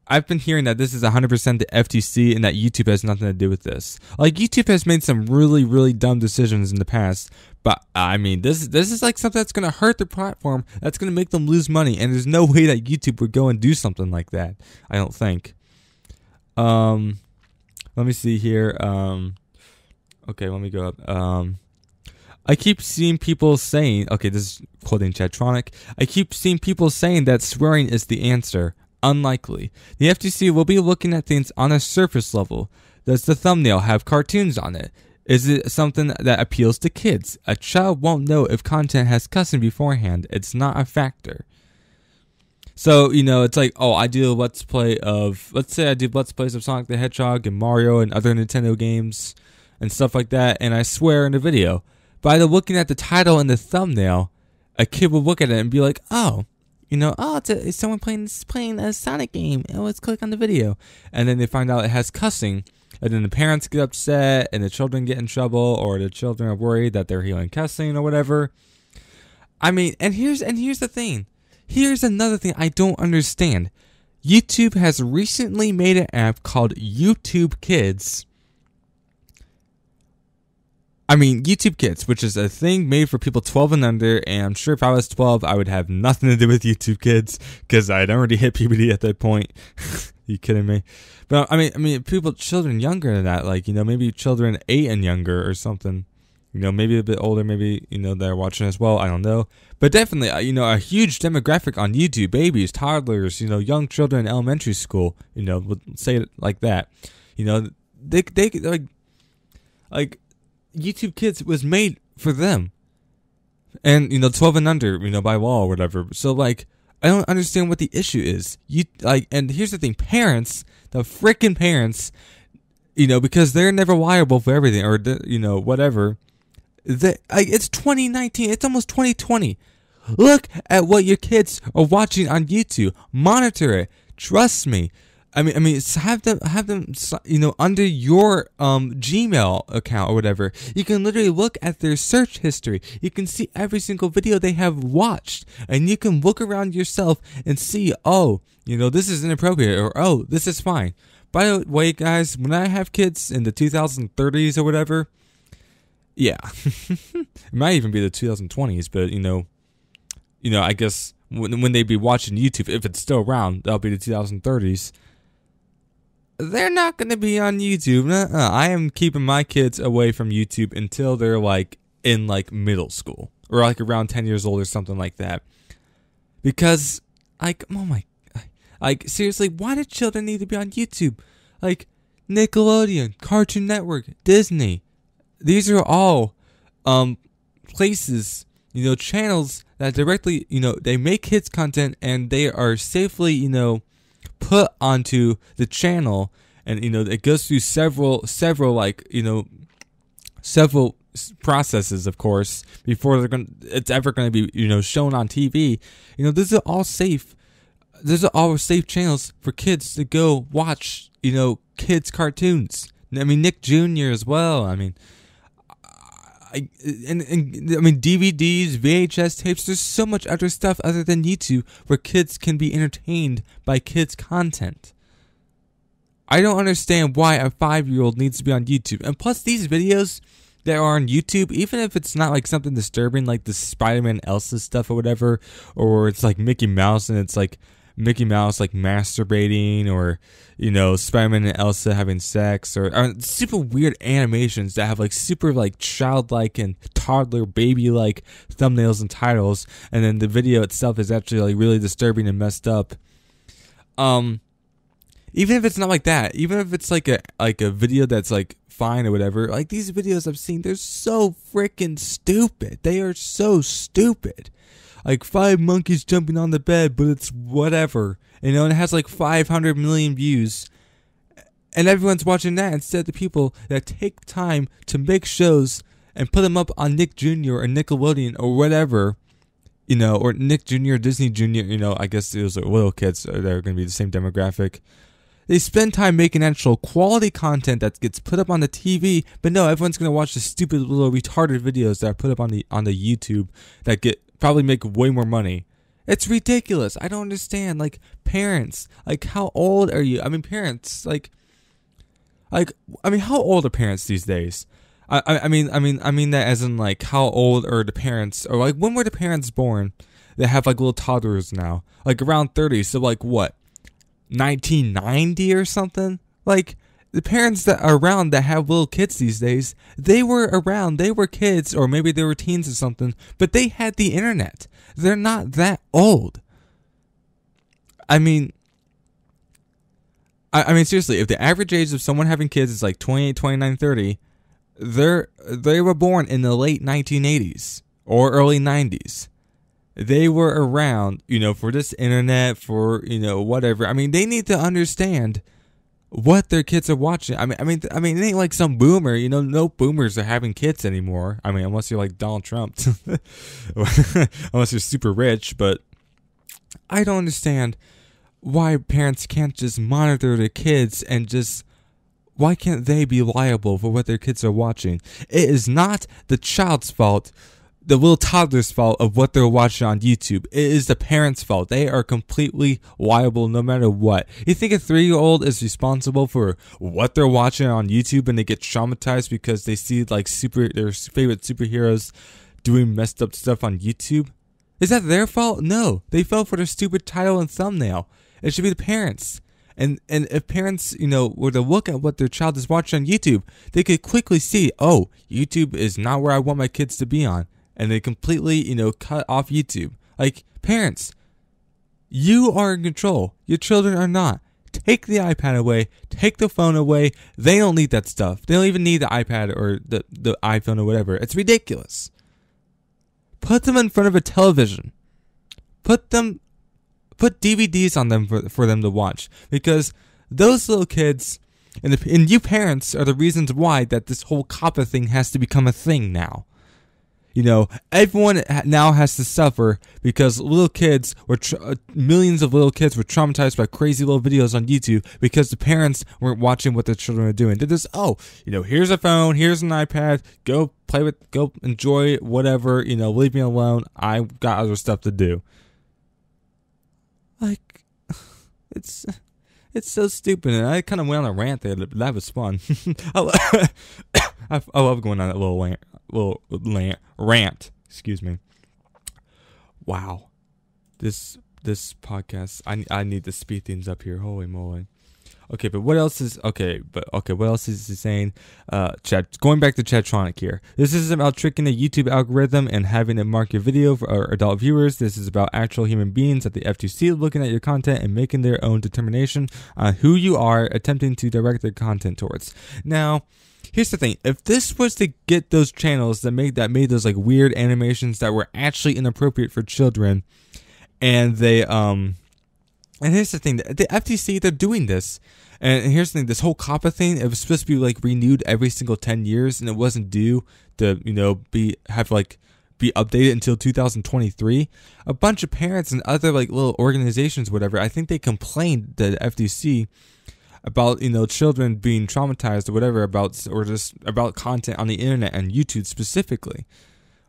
A: I've been hearing that this is 100% the FTC and that YouTube has nothing to do with this. Like, YouTube has made some really, really dumb decisions in the past, but I mean, this is like something that's going to hurt the platform, that's going to make them lose money, and there's no way that YouTube would go and do something like that, I don't think. Let me see here. Okay, let me go up. I keep seeing people saying, okay, this is quoting Chatronic, I keep seeing people saying that swearing is the answer. Unlikely. The FTC will be looking at things on a surface level. Does the thumbnail have cartoons on it? Is it something that appeals to kids? A child won't know if content has cussing beforehand. It's not a factor. So, it's like, oh, I do a let's play of, let's say I do let's plays of Sonic the Hedgehog and Mario and other Nintendo games and stuff like that, and I swear in the video. By looking at the title and the thumbnail, a kid will look at it and be like, oh, it's someone playing a Sonic game, and let's click on the video. And then they find out it has cussing, and then the parents get upset, and the children get in trouble, or the children are worried that they're hearing cussing or whatever. I mean, and here's the thing. Here's another thing I don't understand. YouTube has recently made an app called YouTube Kids. I mean, YouTube Kids, which is a thing made for people 12 and under, and I'm sure if I was 12, I would have nothing to do with YouTube Kids, because I'd already hit puberty at that point. You kidding me? But I mean, children younger than that, like, maybe children 8 and younger or something. Maybe a bit older, maybe, they're watching as well. I don't know. But definitely, a huge demographic on YouTube, babies, toddlers, young children in elementary school, would say it like that. They like, YouTube Kids was made for them. And, 12 and under, by law or whatever. So, like, I don't understand what the issue is. And here's the thing, parents, the freaking parents, because they're never liable for everything, or, whatever. It's 2019. It's almost 2020. Look at what your kids are watching on YouTube. Monitor it. Trust me. I mean, have them, under your Gmail account or whatever. You can literally look at their search history. You can see every single video they have watched, and you can look around yourself and see, oh, this is inappropriate, or oh, this is fine. By the way, guys, when I have kids in the 2030s or whatever. Yeah, it might even be the 2020s, but I guess when they be watching YouTube, if it's still around, that'll be the 2030s. They're not going to be on YouTube. I am keeping my kids away from YouTube until they're like in like middle school or like around 10 years old or something like that. Because seriously, why do children need to be on YouTube? Like Nickelodeon, Cartoon Network, Disney. These are all places, channels that directly, they make kids content, and they are safely, put onto the channel, and it goes through several processes, of course, before it's ever going to be shown on TV. These are all safe. These are all safe channels for kids to go watch. Kids cartoons. I mean, Nick Jr. as well. I mean. DVDs, VHS tapes, there's so much other stuff other than YouTube where kids can be entertained by kids' content. I don't understand why a 5-year-old needs to be on YouTube. And plus, these videos that are on YouTube, even if it's not like something disturbing like the Spider-Man Elsa stuff or whatever, or it's like Mickey Mouse and it's like Mickey Mouse like masturbating, or Spider-Man and Elsa having sex, or super weird animations that have like super like childlike and toddler baby like thumbnails and titles, and then the video itself is actually like really disturbing and messed up. Even if it's not like that, even if it's like a video that's like fine or whatever, like these videos I've seen, they're so freaking stupid. They are so stupid. Like 5 monkeys jumping on the bed, but it's whatever. And it has like 500 million views. And everyone's watching that instead of the people that take time to make shows and put them up on Nick Jr. or Nickelodeon or whatever. Or Nick Jr. or Disney Jr. I guess those are little kids. They're going to be the same demographic. They spend time making actual quality content that gets put up on the TV. But no, everyone's going to watch the stupid little retarded videos that are put up on the YouTube that probably make way more money. It's ridiculous. I don't understand. Like, parents, like, how old are you? I mean, parents, how old are parents these days? I mean that as in like, how old are the parents, or like, when were the parents born that have like little toddlers now? Like around 30. So like what? 1990 or something? Like, the parents that are around that have little kids these days, they were around, they were kids, or maybe they were teens or something, but they had the internet. They're not that old. I mean, seriously, if the average age of someone having kids is like 28, 29, 30, they were born in the late 1980s or early 90s. they were around, for this internet, for, whatever. I mean, they need to understand what their kids are watching. I mean, it ain't like some boomer, no boomers are having kids anymore. I mean, unless you're like Donald Trump, unless you're super rich. But I don't understand why parents can't just monitor their kids and just, why can't they be liable for what their kids are watching? It is not the child's fault, the little toddler's fault of what they're watching on YouTube. It is the parents' fault. They are completely liable no matter what. You think a 3-year-old is responsible for what they're watching on YouTube and they get traumatized because they see like their favorite superheroes doing messed up stuff on YouTube? Is that their fault? No. They fell for their stupid title and thumbnail. It should be the parents. And if parents, were to look at what their child is watching on YouTube, they could quickly see, oh, YouTube is not where I want my kids to be on. And they completely, cut off YouTube. Like, parents, you are in control. Your children are not. Take the iPad away. Take the phone away. They don't need that stuff. They don't even need the iPad or the iPhone or whatever. It's ridiculous. Put them in front of a television. Put DVDs on them for them to watch. Because those little kids and you parents are the reasons why that this whole COPPA thing has to become a thing now. Everyone now has to suffer because millions of little kids were traumatized by crazy little videos on YouTube because the parents weren't watching what their children are doing. They're just, here's a phone, here's an iPad, go enjoy whatever, leave me alone. I got other stuff to do. Like, it's so stupid, and I kind of went on a rant there, but that was fun. I love going on that little rant. Excuse me. Wow, this podcast. I need to speed things up here. Holy moly. Okay, but what else is what else is he saying? Going back to Chatronic here. This isn't about tricking the YouTube algorithm and having it mark your video for adult viewers. This is about actual human beings at the FTC looking at your content and making their own determination on who you are, attempting to direct their content towards. Now, here's the thing. If this was to get those channels that made those like weird animations that were actually inappropriate for children, and they and here's the thing, the FTC, they're doing this. And here's the thing, this whole COPPA thing, it was supposed to be like renewed every single 10 years, and it wasn't due to, be updated until 2023. A bunch of parents and other like little organizations, whatever, I think they complained to the FTC about, children being traumatized or whatever about content on the internet and YouTube specifically.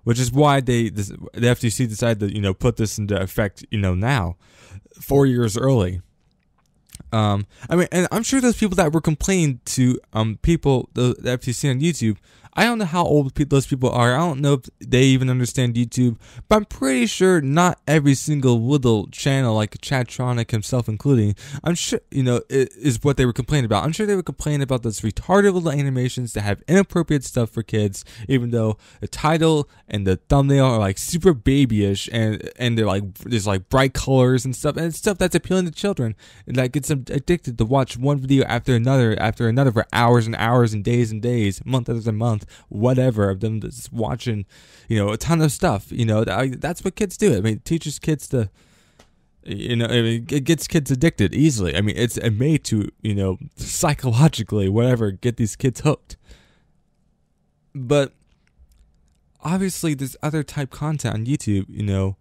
A: Which is why the FTC decided to, put this into effect, now, 4 years early. And I'm sure those people that were complaining to people, the FTC on YouTube, I don't know how old those people are. I don't know if they even understand YouTube, but I'm pretty sure not every single little channel, like Chatronic himself including, I'm sure, is what they were complaining about. I'm sure they were complaining about those retarded little animations that have inappropriate stuff for kids, even though the title and the thumbnail are like super babyish, and they're like, there's like bright colors and stuff, and it's stuff that's appealing to children, and that gets them addicted to watch one video after another for hours and hours and days, month after month, whatever, of them just watching, a ton of stuff. That's what kids do. I mean, it teaches kids to, it gets kids addicted easily. I mean, it's made to, psychologically, whatever, get these kids hooked. But obviously, there's other type content on YouTube,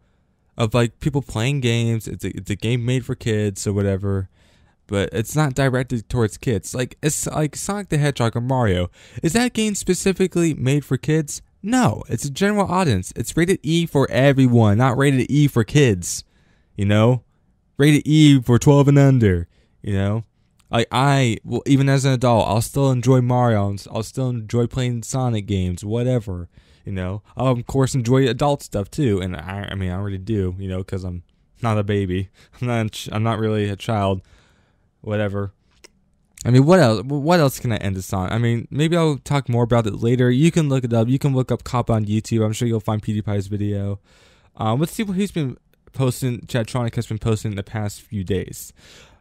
A: of like people playing games. It's a game made for kids or whatever. But it's not directed towards kids. Like, it's like Sonic the Hedgehog or Mario. Is that game specifically made for kids? No, it's a general audience. It's rated E for everyone, not rated E for kids. Rated E for 12 and under. Like, even as an adult, I'll still enjoy Mario. I'll still enjoy playing Sonic games, whatever. I'll of course enjoy adult stuff too, and I already do. Because I'm not a baby. I'm not really a child. Whatever. What else can I end this on? Maybe I'll talk more about it later. You can look it up. You can look up COPPA on YouTube. I'm sure you'll find PewDiePie's video. Let's see what he's been posting, Chatronic has been posting in the past few days.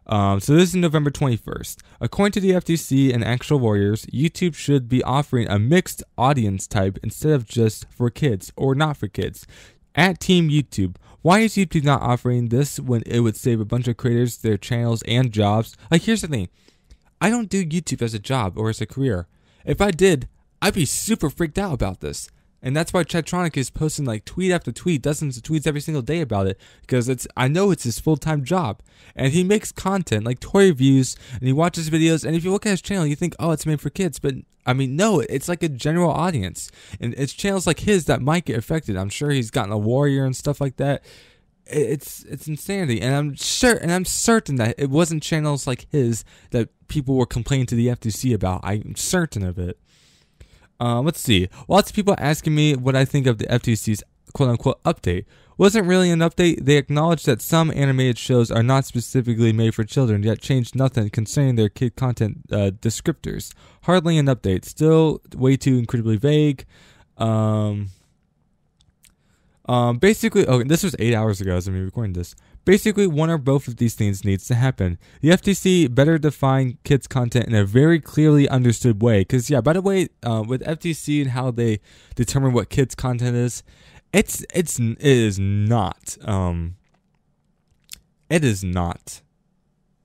A: So this is November 21st. According to the FTC and actual lawyers, YouTube should be offering a mixed audience type instead of just for kids or not for kids. At Team YouTube, why is YouTube not offering this when it would save a bunch of creators their channels and jobs? Like, here's the thing. I don't do YouTube as a job or as a career. If I did, I'd be super freaked out about this. And that's why Chatronic is posting like tweet after tweet, dozens of tweets every single day about it, because I know it's his full-time job. And he makes content like toy reviews, and he watches videos, and if you look at his channel, you think, oh, it's made for kids. But I mean, no, it's like a general audience. And it's channels like his that might get affected. I'm sure he's gotten a warrior and stuff like that. It's insanity. And I'm certain that it wasn't channels like his that people were complaining to the FTC about. I'm certain of it. Let's see. Lots of people asking me what I think of the FTC's quote-unquote update. Wasn't really an update. They acknowledged that some animated shows are not specifically made for children, yet changed nothing concerning their kid content descriptors. Hardly an update. Still way too incredibly vague. Basically, this was 8 hours ago as I'm recording this. Basically, one or both of these things needs to happen. The FTC better define kids' content in a very clearly understood way. Because, yeah, by the way, with FTC and how they determine what kids' content is, it is not.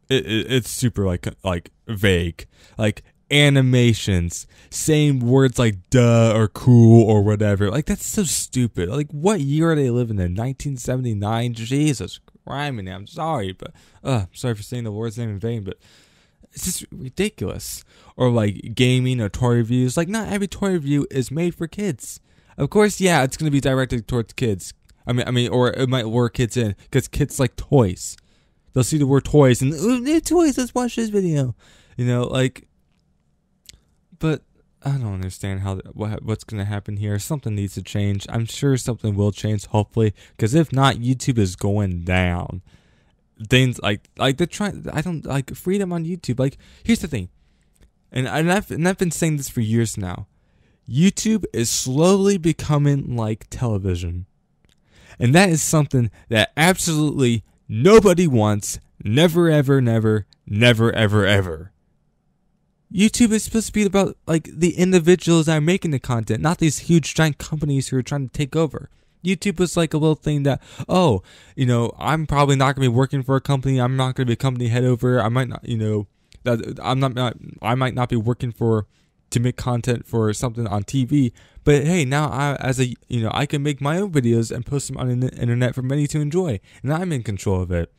A: It's super like vague. Like animations, saying words like duh or cool or whatever. Like, that's so stupid. Like, what year are they living in? 1979? Jesus Christ, I'm sorry, but sorry for saying the word's name in vain, but it's just ridiculous. Or like gaming or toy reviews. Like, not every toy review is made for kids. Of course, yeah, it's gonna be directed towards kids. I mean, or it might lure kids in because kids like toys. They'll see the word toys and they're toys. Let's watch this video. You know, like. But I don't understand what's going to happen here. Something needs to change. I'm sure something will change, hopefully, because if not, YouTube is going down. Things like they're trying. I don't like freedom on YouTube. Like, here's the thing, and I've been saying this for years now. YouTube is slowly becoming like television, and that is something that absolutely nobody wants. Never, ever, never, never, ever, ever. YouTube is supposed to be about like the individuals that are making the content, not these huge giant companies who are trying to take over. YouTube was like a little thing that, I'm probably not going to be working for a company. I'm not going to be a company head over. I might not, I might not be working to make content for something on TV. But hey, now I can make my own videos and post them on the internet for many to enjoy, and I'm in control of it.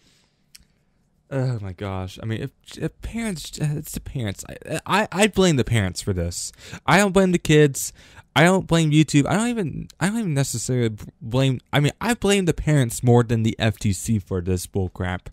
A: Oh my gosh! I mean, if parents, it's the parents. I blame the parents for this. I don't blame the kids. I don't blame YouTube. I don't even necessarily blame. I mean, I blame the parents more than the FTC for this bullcrap.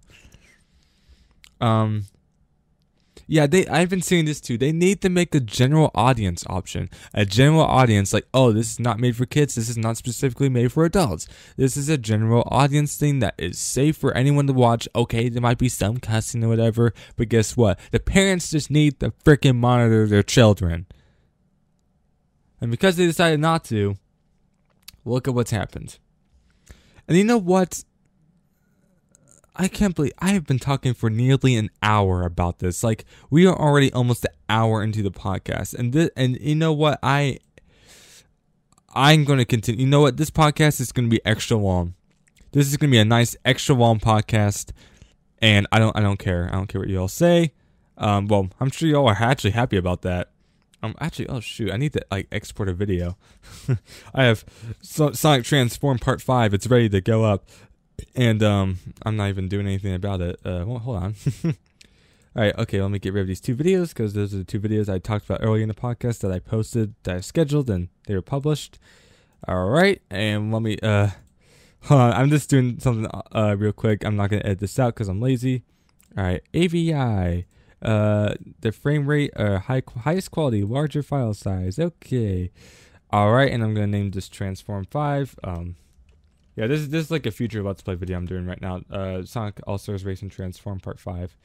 A: Yeah, I've been seeing this too. They need to make a general audience option. A general audience, like, oh, this is not made for kids. This is not specifically made for adults. This is a general audience thing that is safe for anyone to watch. Okay, there might be some cussing or whatever, but guess what? The parents just need to freaking monitor their children. And because they decided not to, look at what's happened. And you know what? I can't believe I have been talking for nearly an hour about this. Like, we are already almost an hour into the podcast, and you know what? I'm going to continue. You know what? This podcast is going to be extra long. This is going to be a nice extra long podcast, and I don't care. I don't care what you all say. Well, I'm sure you all are actually happy about that. Oh shoot, I need to export a video. I have Sonic Transform Part 5. It's ready to go up. And I'm not even doing anything about it. Well, hold on. Alright, okay, let me get rid of these two videos, because those are the two videos I talked about earlier in the podcast that I posted, that I scheduled, and they were published. Alright, and let me, hold on, I'm just doing something real quick. I'm not going to edit this out because I'm lazy. Alright, AVI, the frame rate, highest quality, larger file size, okay. Alright, and I'm going to name this Transform 5, yeah, this is like a future Let's Play video I'm doing right now. Sonic All-Stars Racing Transform Part 5.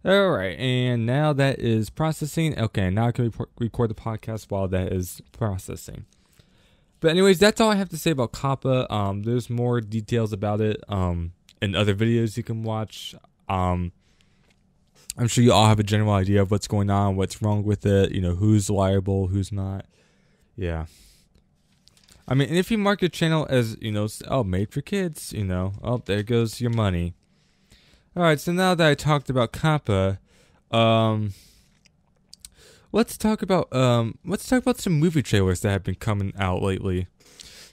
A: Alright, and now that is processing. Okay, now I can record the podcast while that is processing. But anyways, that's all I have to say about COPPA. There's more details about it in other videos you can watch. I'm sure you all have a general idea of what's going on, what's wrong with it, who's liable, who's not. Yeah. I mean, and if you mark your channel as, made for kids, there goes your money. All right, so now that I talked about COPPA, let's talk about some movie trailers that have been coming out lately.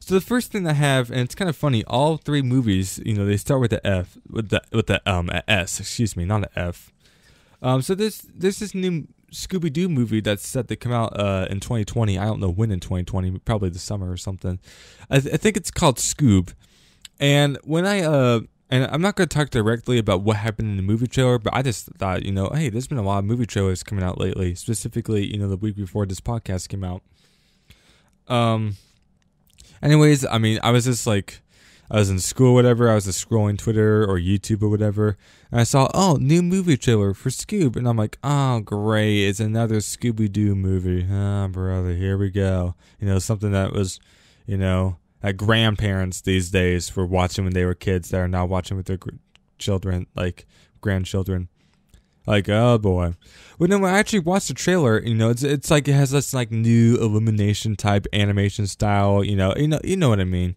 A: So the first thing I have, and it's kind of funny, all three movies, they start with the F, with the S, excuse me, not an F. So there's this new Scooby-Doo movie that's set to come out in 2020. I don't know when in 2020, probably the summer or something. I think it's called Scoob. And when and I'm not going to talk directly about what happened in the movie trailer, but I just thought, hey, there's been a lot of movie trailers coming out lately, specifically, the week before this podcast came out. Anyways, I mean, I was just like, I was in school or whatever, I was just scrolling Twitter or YouTube or whatever, and I saw, new movie trailer for Scoob, and I'm like, oh, great, it's another Scooby-Doo movie. Oh, brother, here we go. Something that was, that grandparents these days were watching when they were kids that are now watching with their children, like grandchildren. Like, oh boy. But then when I actually watched the trailer, it's like it has this like new Illumination type animation style, you know what I mean.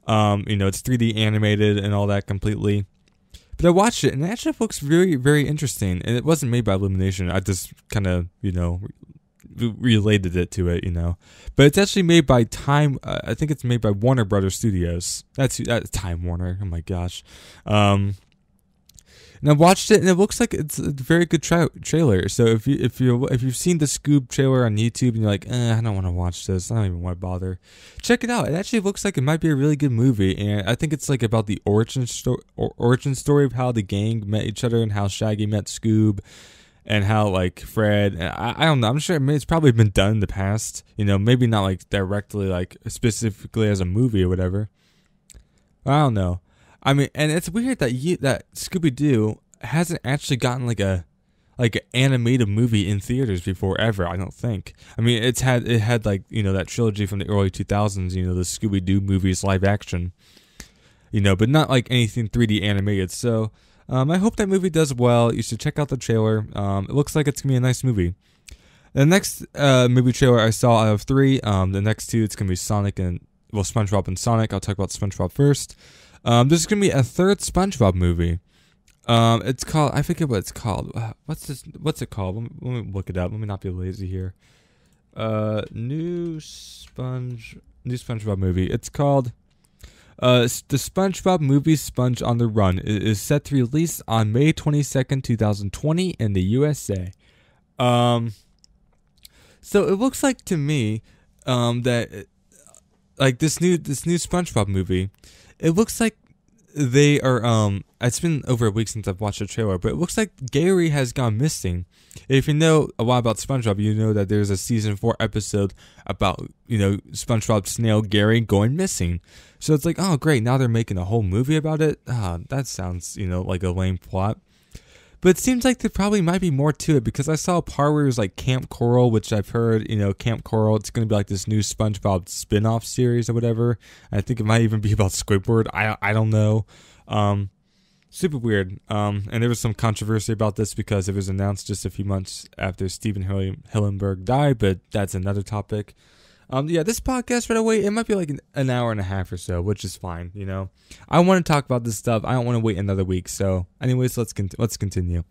A: It's 3D animated and all that completely. But I watched it and it actually looks very, very interesting. And it wasn't made by Illumination. I just kind of, related it to it, But it's actually made by I think it's made by Warner Brothers Studios. That's Time Warner. Oh my gosh. And I watched it, and it looks like it's a very good trailer. So if you've seen the Scoob trailer on YouTube, and you're like, I don't want to watch this, I don't even want to bother, check it out. It actually looks like it might be a really good movie, and I think it's like about the origin story of how the gang met each other, and how Shaggy met Scoob, and how like Fred. And I don't know. I'm sure it's probably been done in the past. Maybe not like directly, like specifically as a movie or whatever. I don't know. I mean, and it's weird that that Scooby-Doo hasn't actually gotten like an animated movie in theaters before ever. I don't think. I mean, it had like that trilogy from the early 2000s. The Scooby-Doo movies live action. But not like anything 3D animated. So I hope that movie does well. You should check out the trailer. It looks like it's gonna be a nice movie. The next movie trailer I saw out of three. The next two, it's gonna be SpongeBob and Sonic. I'll talk about SpongeBob first. This is going to be a third SpongeBob movie. It's called, I forget what it's called. What's it called? Let me look it up. Let me not be lazy here. New SpongeBob movie. It's called, the SpongeBob movie Sponge on the Run. It is set to release on May 22nd, 2020 in the USA. So it looks like to me, that, like this new SpongeBob movie, it looks like they are, it's been over a week since I've watched the trailer, but it looks like Gary has gone missing. If you know a lot about SpongeBob, you know that there's a season 4 episode about, SpongeBob's snail Gary going missing. So it's like, oh great, now they're making a whole movie about it? That sounds, like a lame plot. But it seems like there probably might be more to it, because I saw a part where it was like Camp Coral, which I've heard, Camp Coral, it's going to be like this new SpongeBob spin-off series or whatever. I think it might even be about Squidward. I don't know. Super weird. And there was some controversy about this because it was announced just a few months after Steven Hillenburg died, but that's another topic. This podcast right away, it might be like an hour and a half or so, which is fine, I want to talk about this stuff. I don't want to wait another week. So anyways, let's continue.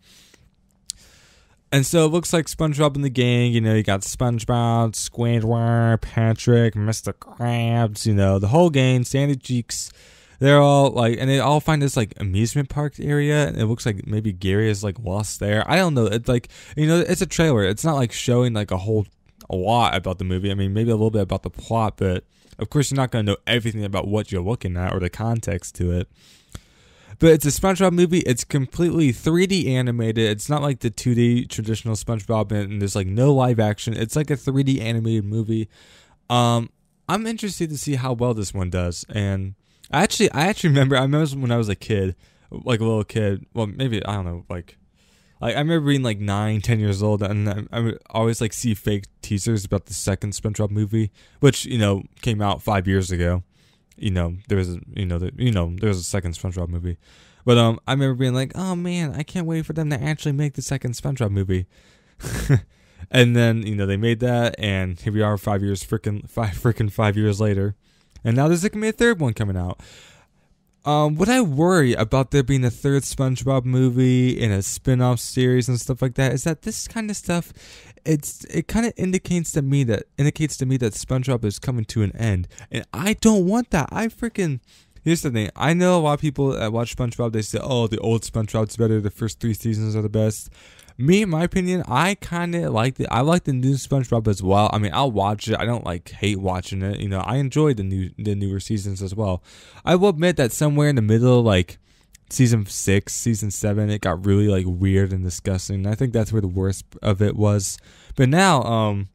A: And so it looks like SpongeBob and the gang, you got SpongeBob, Squidward, Patrick, Mr. Krabs, the whole gang, Sandy Cheeks. They're all like, and they all find this like amusement park area, and it looks like maybe Gary is like lost there. I don't know. It's like, it's a trailer. It's not like showing like a lot about the movie. I mean, maybe a little bit about the plot, but of course you're not going to know everything about what you're looking at or the context to it. But it's a SpongeBob movie. It's completely 3D animated. It's not like the 2D traditional SpongeBob, and there's like no live action. It's like a 3D animated movie. I'm interested to see how well this one does. And I actually remember when I was a kid, like a little kid. Well, maybe, I don't know, like I remember being like 9-10 years old, and I would always like see fake teasers about the second SpongeBob movie, which came out 5 years ago. There was a second SpongeBob movie, but I remember being like, oh man, I can't wait for them to actually make the second SpongeBob movie. And then, they made that, and here we are 5 years later. And now there's going to be a third one coming out. What I worry about there being a third SpongeBob movie and a spin-off series and stuff like that is that this kind of stuff, it kind of indicates to me that SpongeBob is coming to an end, and I don't want that. Here's the thing. I know a lot of people that watch SpongeBob, they say, "Oh, the old SpongeBob's better. The first 3 seasons are the best." Me, in my opinion, I kind of like I like the new SpongeBob as well. I mean, I'll watch it. I don't hate watching it. I enjoy the newer seasons as well. I will admit that somewhere in the middle, season 6, season 7, it got really weird and disgusting. I think that's where the worst of it was. But now,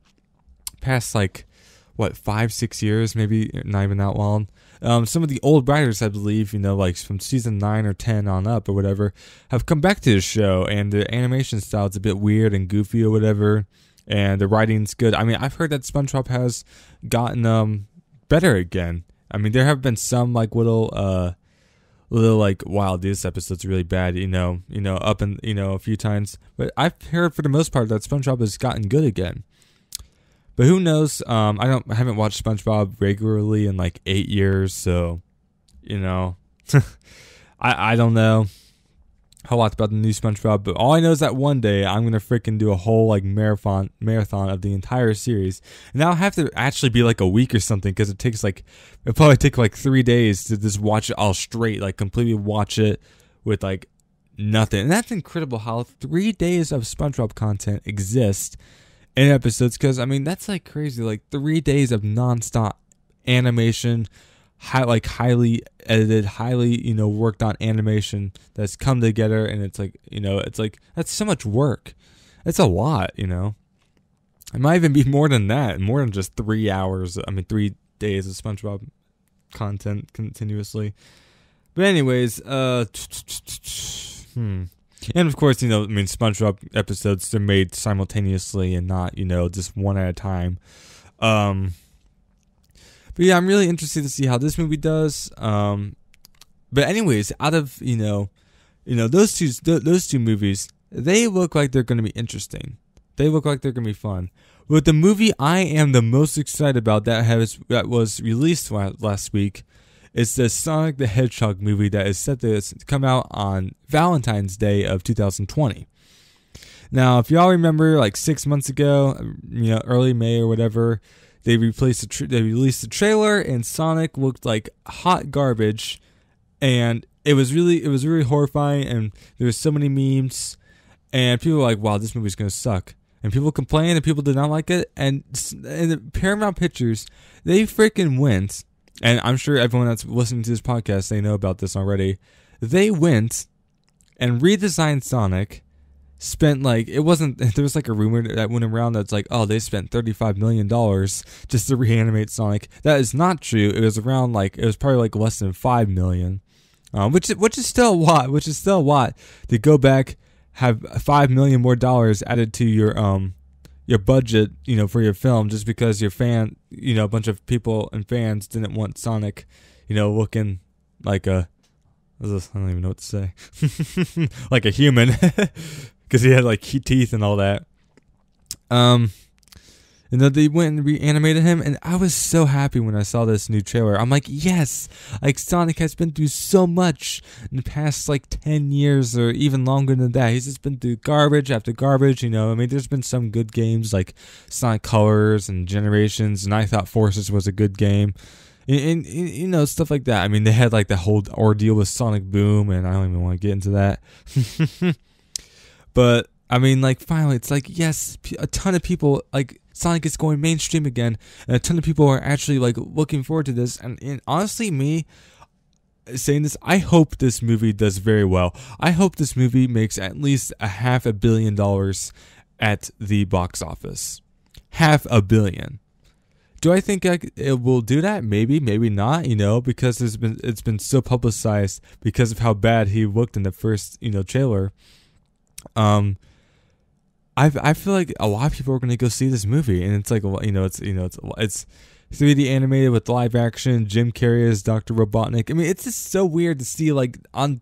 A: past 5-6 years, maybe not even that long. Some of the old writers, I believe, from season 9 or 10 on up or whatever, have come back to the show, and the animation style is a bit weird and goofy or whatever, and the writing's good. I mean, I've heard that SpongeBob has gotten better again. I mean, there have been some little wow, this episode's really bad, up and a few times, but I've heard for the most part that SpongeBob has gotten good again. But who knows? I haven't watched SpongeBob regularly in 8 years, so I don't know a whole lot about the new SpongeBob. But all I know is that one day I'm gonna freaking do a whole marathon of the entire series, and that'll have to actually be a week or something, because it'll probably take 3 days to just watch it all straight, completely watch it with nothing. And that's incredible how 3 days of SpongeBob content exist in episodes, because I mean that's crazy. 3 days of nonstop animation, highly edited, highly worked on animation that's come together, and it's that's so much work. It's a lot. It might even be more than that, more than just 3 hours. I mean 3 days of SpongeBob content continuously. But anyways, And of course, SpongeBob episodes, they're made simultaneously and not, just one at a time. But yeah, I'm really interested to see how this movie does. But anyways, out of, those two movies, they look like they're going to be interesting. They look like they're going to be fun. But the movie I am the most excited about that was released last week, it's the Sonic the Hedgehog movie that is set to come out on Valentine's Day of 2020. Now, if y'all remember, 6 months ago, early May or whatever, they released the trailer, and Sonic looked like hot garbage, and it was really horrifying, and there was so many memes, and people were like, "Wow, this movie's gonna suck." And people complained, and people did not like it, and the Paramount Pictures, they freaking went. And I'm sure everyone that's listening to this podcast, they know about this already. They went and redesigned Sonic, spent there was a rumor that went around that's they spent $35 million just to reanimate Sonic. That is not true. It was around it was probably less than $5 million, which is still a lot to go back, have $5 million more dollars added to your budget, for your film, just because your a bunch of people and fans didn't want Sonic, looking like I don't even know what to say, like a human, because he had teeth and all that. And then they went and reanimated him, and I was so happy when I saw this new trailer. I'm like, yes, Sonic has been through so much in the past 10 years or even longer than that. He's just been through garbage after garbage, there's been some good games like Sonic Colors and Generations, and I thought Forces was a good game. And stuff like that. I mean, they had the whole ordeal with Sonic Boom, and I don't even want to get into that. But I mean, finally, it's yes, a ton of people, Sonic is going mainstream again, and a ton of people are actually, looking forward to this, and honestly, me saying this, I hope this movie does very well. I hope this movie makes at least $500 million at the box office. $500 million. Do I think it will do that? Maybe, maybe not, because it's been so publicized because of how bad he looked in the first, trailer. I feel like a lot of people are going to go see this movie, and it's 3D animated with live action. Jim Carrey as Dr. Robotnik. I mean, it's just so weird to see like on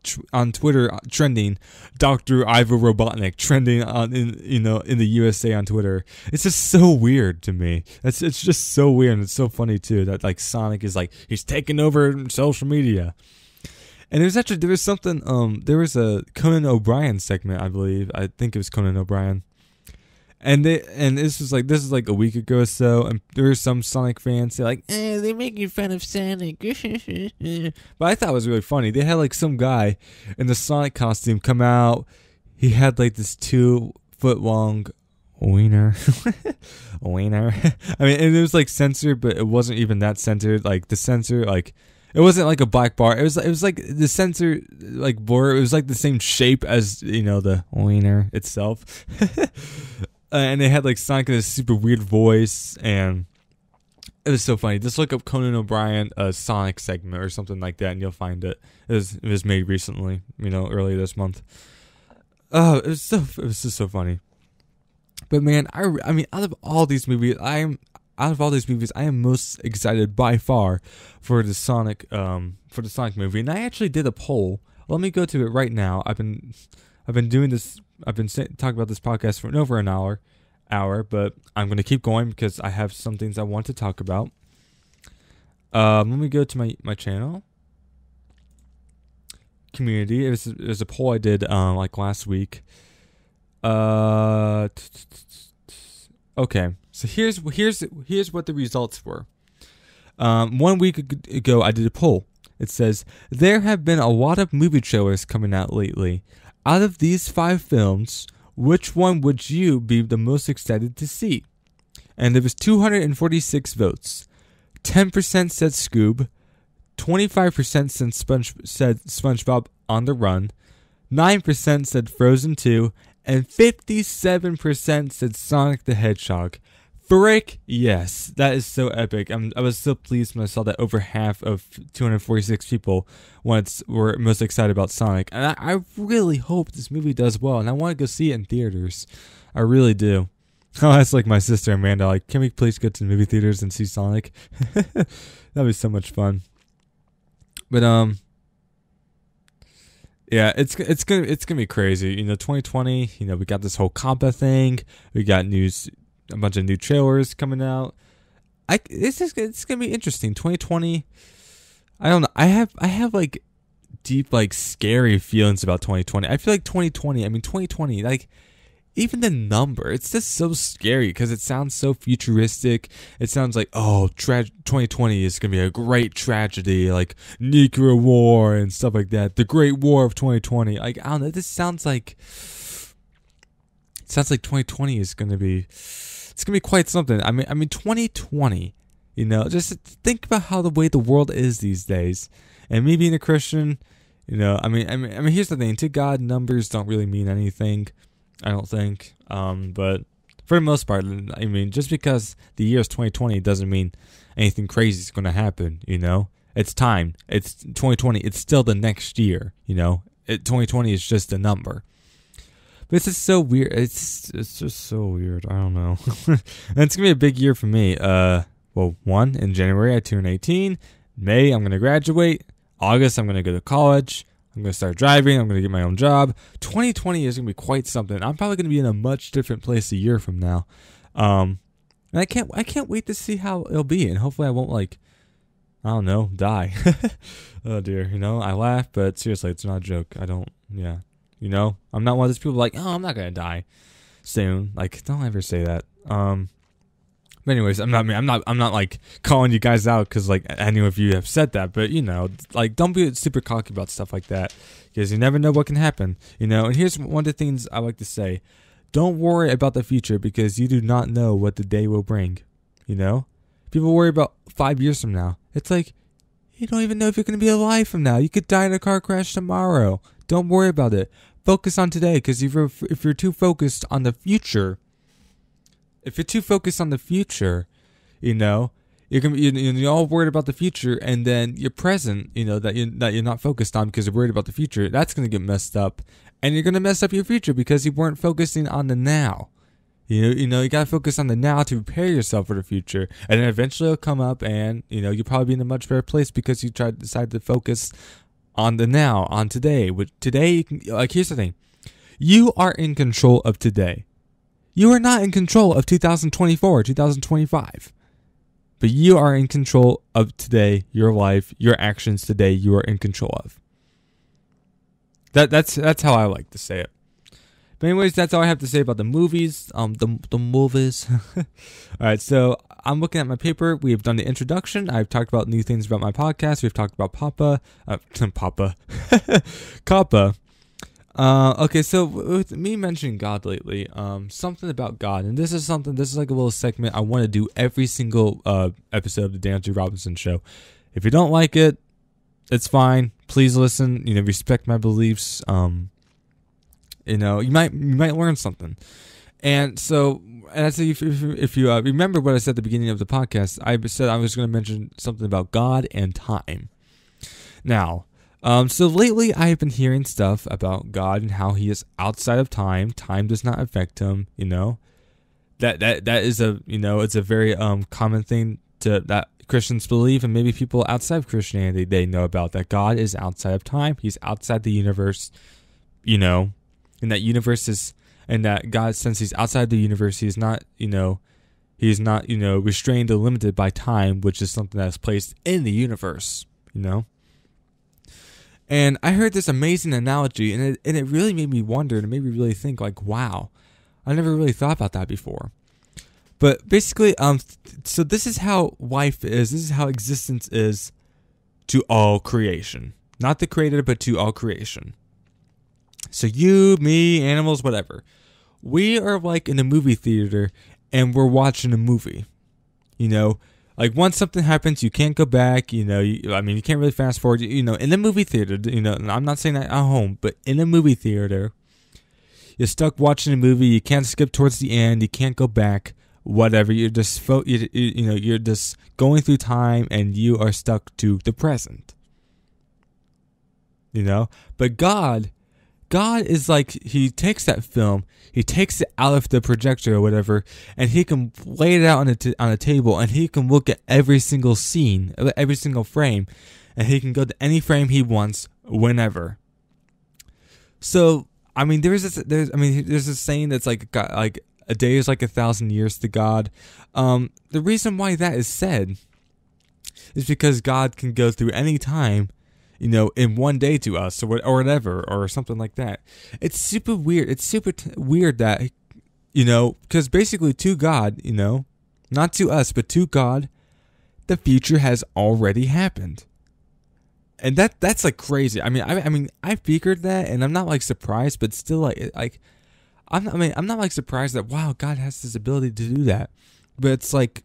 A: Twitter trending Dr. Ivo Robotnik trending in the USA on Twitter. It's just so weird to me. It's just so weird, and it's so funny too that like Sonic is like he's taking over social media. And there was a Conan O'Brien segment, I believe. I think it was Conan O'Brien. And this is like a week ago or so, and there were some Sonic fans say like, they're making fun of Sonic. But I thought it was really funny. They had like some guy in the Sonic costume come out. He had like this 2-foot long wiener. Wiener. I mean, and it was like censored, but it wasn't even that censored. Like the censor, like it wasn't like a black bar. It was like the censor like border. It was like the same shape as the wiener itself. And they had like Sonic in this super weird voice, and it was so funny. Just look up Conan O'Brien Sonic segment or something like that, and you'll find it. It was made recently, earlier this month. Oh, it was just so funny. But man, I mean, out of all these movies, I am most excited by far for the Sonic movie, and I actually did a poll. Let me go to it right now. I've been doing this. I've been talking about this podcast for over an hour, but I'm going to keep going because I have some things I want to talk about. Let me go to my channel. Community. It was a poll I did like last week. Okay, so here's what the results were. 1 week ago, I did a poll. It says, there have been a lot of movie trailers coming out lately. Out of these 5 films, which one would you be the most excited to see? And there was 246 votes. 10% said Scoob, 25% said SpongeBob on the Run, 9% said Frozen 2, and 57% said Sonic the Hedgehog. Frick, yes, that is so epic. I was so pleased when I saw that over half of 246 people were most excited about Sonic. And I really hope this movie does well, and I want to go see it in theaters. I really do. Oh, that's like my sister Amanda. Like, can we please go to the movie theaters and see Sonic? That'd be so much fun. But yeah, it's gonna be crazy. 2020. We got this whole COPPA thing. We got a bunch of new trailers coming out. It's gonna be interesting. 2020. I don't know. I have like deep like scary feelings about 2020. I feel like 2020. I mean 2020. Like even the number, it's just so scary because it sounds so futuristic. It sounds like 2020 is gonna be a great tragedy, like nuclear war and stuff like that. The Great War of 2020. Like I don't know. This sounds like 2020 is gonna be. It's gonna be quite something. I mean, 2020. Just think about how the way the world is these days, and me being a Christian. I mean, here's the thing. To God, numbers don't really mean anything. I don't think. But for the most part, I mean, just because the year is 2020 doesn't mean anything crazy is gonna happen. It's time. It's 2020. It's still the next year. 2020 is just a number. But it's just so weird. It's just so weird. I don't know. And it's going to be a big year for me. In January, I turn 18. May, I'm going to graduate. August, I'm going to go to college. I'm going to start driving. I'm going to get my own job. 2020 is going to be quite something. I'm probably going to be in a much different place a year from now. And I can't wait to see how it'll be. And hopefully I won't die. Oh dear. I laugh, but seriously, it's not a joke. I'm not one of those people like, I'm not gonna die soon. Like, don't ever say that. But anyways, I'm not like calling you guys out because like any of you have said that. But like, don't be super cocky about stuff like that because you never know what can happen. And here's one of the things I like to say: don't worry about the future because you do not know what the day will bring. People worry about 5 years from now. It's like you don't even know if you're gonna be alive from now. You could die in a car crash tomorrow. Don't worry about it. Focus on today, because if you're too focused on the future, you're all worried about the future, and then your present, that you're not focused on because you're worried about the future. That's gonna get messed up, and you're gonna mess up your future because you weren't focusing on the now. You gotta focus on the now to prepare yourself for the future, and then eventually it'll come up, and you'll probably be in a much better place because you decide to focus on the now, on today. Which today, here's the thing: you are in control of today. You are not in control of 2024, 2025, but you are in control of today, your life, your actions today. You are in control of. That's how I like to say it. But anyways, that's all I have to say about the movies. The movies. All right, so I'm looking at my paper. We have done the introduction. I've talked about new things about my podcast. We've talked about COPPA. Okay, so with me mentioning God lately, something about God, and this is like a little segment I want to do every single episode of the Dan G. Robinson Show. If you don't like it, it's fine. Please listen. Respect my beliefs. You might learn something. And so, if you remember what I said at the beginning of the podcast, I said I was going to mention something about God and time. Now, so lately I have been hearing stuff about God and how he is outside of time. Time does not affect him. That is it's a very common thing that Christians believe, and maybe people outside of Christianity they know about, that God is outside of time. He's outside the universe. And that universe is, and that God, since he's outside the universe, he's not restrained or limited by time, which is something that's placed in the universe. And I heard this amazing analogy, and it really made me wonder, and it made me really think, like, wow, I never really thought about that before. But basically, so this is how life is. This is how existence is to all creation, not the creator, but to all creation. So you, me, animals, whatever. We are like in a movie theater and we're watching a movie. Like once something happens, you can't go back. You can't really fast forward. In the movie theater, I'm not saying that at home, but in a movie theater, you're stuck watching a movie. You can't skip towards the end. You can't go back. Whatever. You're just you're just going through time and you are stuck to the present. But God is like, he takes that film, he takes it out of the projector or whatever, and he can lay it out on a table, and he can look at every single scene, every single frame, and he can go to any frame he wants whenever. So, there's this saying that's like a day is like 1,000 years to God. The reason why that is said is because God can go through any time, in one day to us, or whatever, or something like that. It's super weird. It's super weird that, because basically to God, not to us, but to God, the future has already happened. And that's like crazy. I figured that, and I'm not like surprised, but still I'm not like surprised that, wow, God has this ability to do that. But it's like,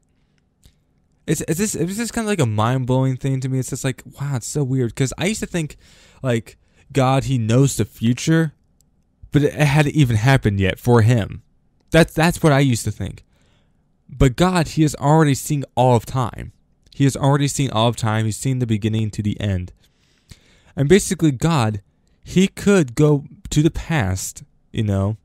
A: It's just kind of like a mind-blowing thing to me. It's just like, wow, it's so weird. Because I used to think, like, God, he knows the future, but it hadn't even happened yet for him. That's what I used to think. But God, he has already seen all of time. He has already seen all of time. He's seen the beginning to the end. And basically, God, he could go to the past, he could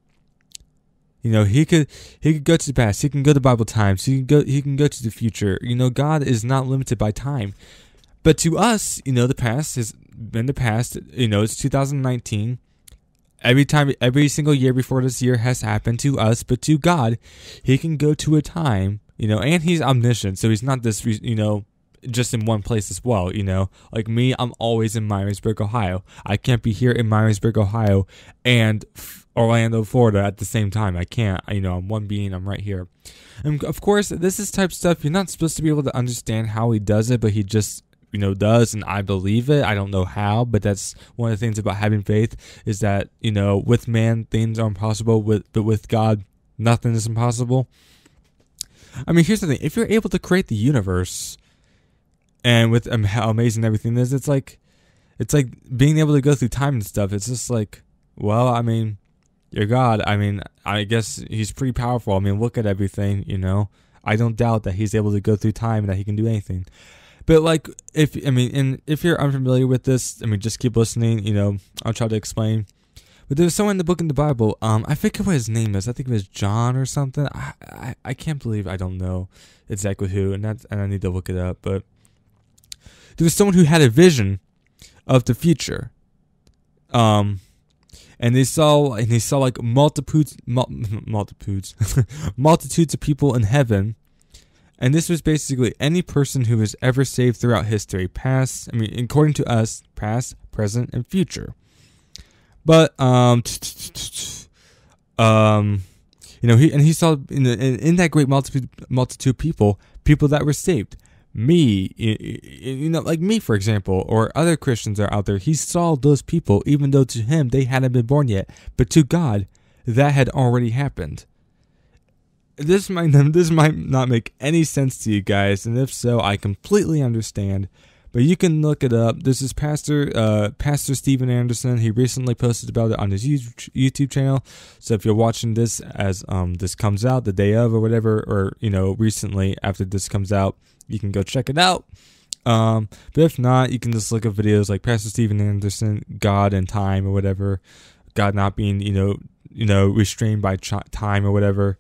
A: go to the past. He can go to Bible times. He can go to the future. God is not limited by time. But to us, the past has been the past. It's 2019. Every single year before this year has happened to us. But to God, he can go to a time, and he's omniscient. So he's not this, just in one place as well, Like me, I'm always in Myronsburg, Ohio. I can't be here in Myronsburg, Ohio, and Orlando, Florida at the same time. I can't. I'm one being. I'm right here. And of course, this is type of stuff you're not supposed to be able to understand how he does it, but he just, does, and I believe it. I don't know how, but that's one of the things about having faith, is that, with man, things are impossible, but with God, nothing is impossible. Here's the thing. If you're able to create the universe, and with how amazing everything is, it's like being able to go through time and stuff. It's just like, well, you're God. I guess he's pretty powerful. Look at everything, I don't doubt that he's able to go through time and that he can do anything. But like, if you're unfamiliar with this, just keep listening, I'll try to explain. But there's someone in the book in the Bible. I forget what his name is. I think it was John or something. I can't believe I don't know exactly who, and I need to look it up. But there was someone who had a vision of the future. And they saw like multitudes of people in heaven. And this was basically any person who was ever saved throughout history, according to us, past, present, and future. But he saw in that great multitude of people that were saved. Like me, for example, or other Christians are out there. He saw those people, even though to him they hadn't been born yet, but to God that had already happened. This might not make any sense to you guys, and if so, I completely understand. But you can look it up. This is Pastor Steven Anderson. He recently posted about it on his YouTube channel. So if you're watching this as this comes out the day of or whatever, or recently after this comes out, you can go check it out. But if not, you can just look at videos like Pastor Steven Anderson, God and Time or whatever. God not being restrained by time or whatever.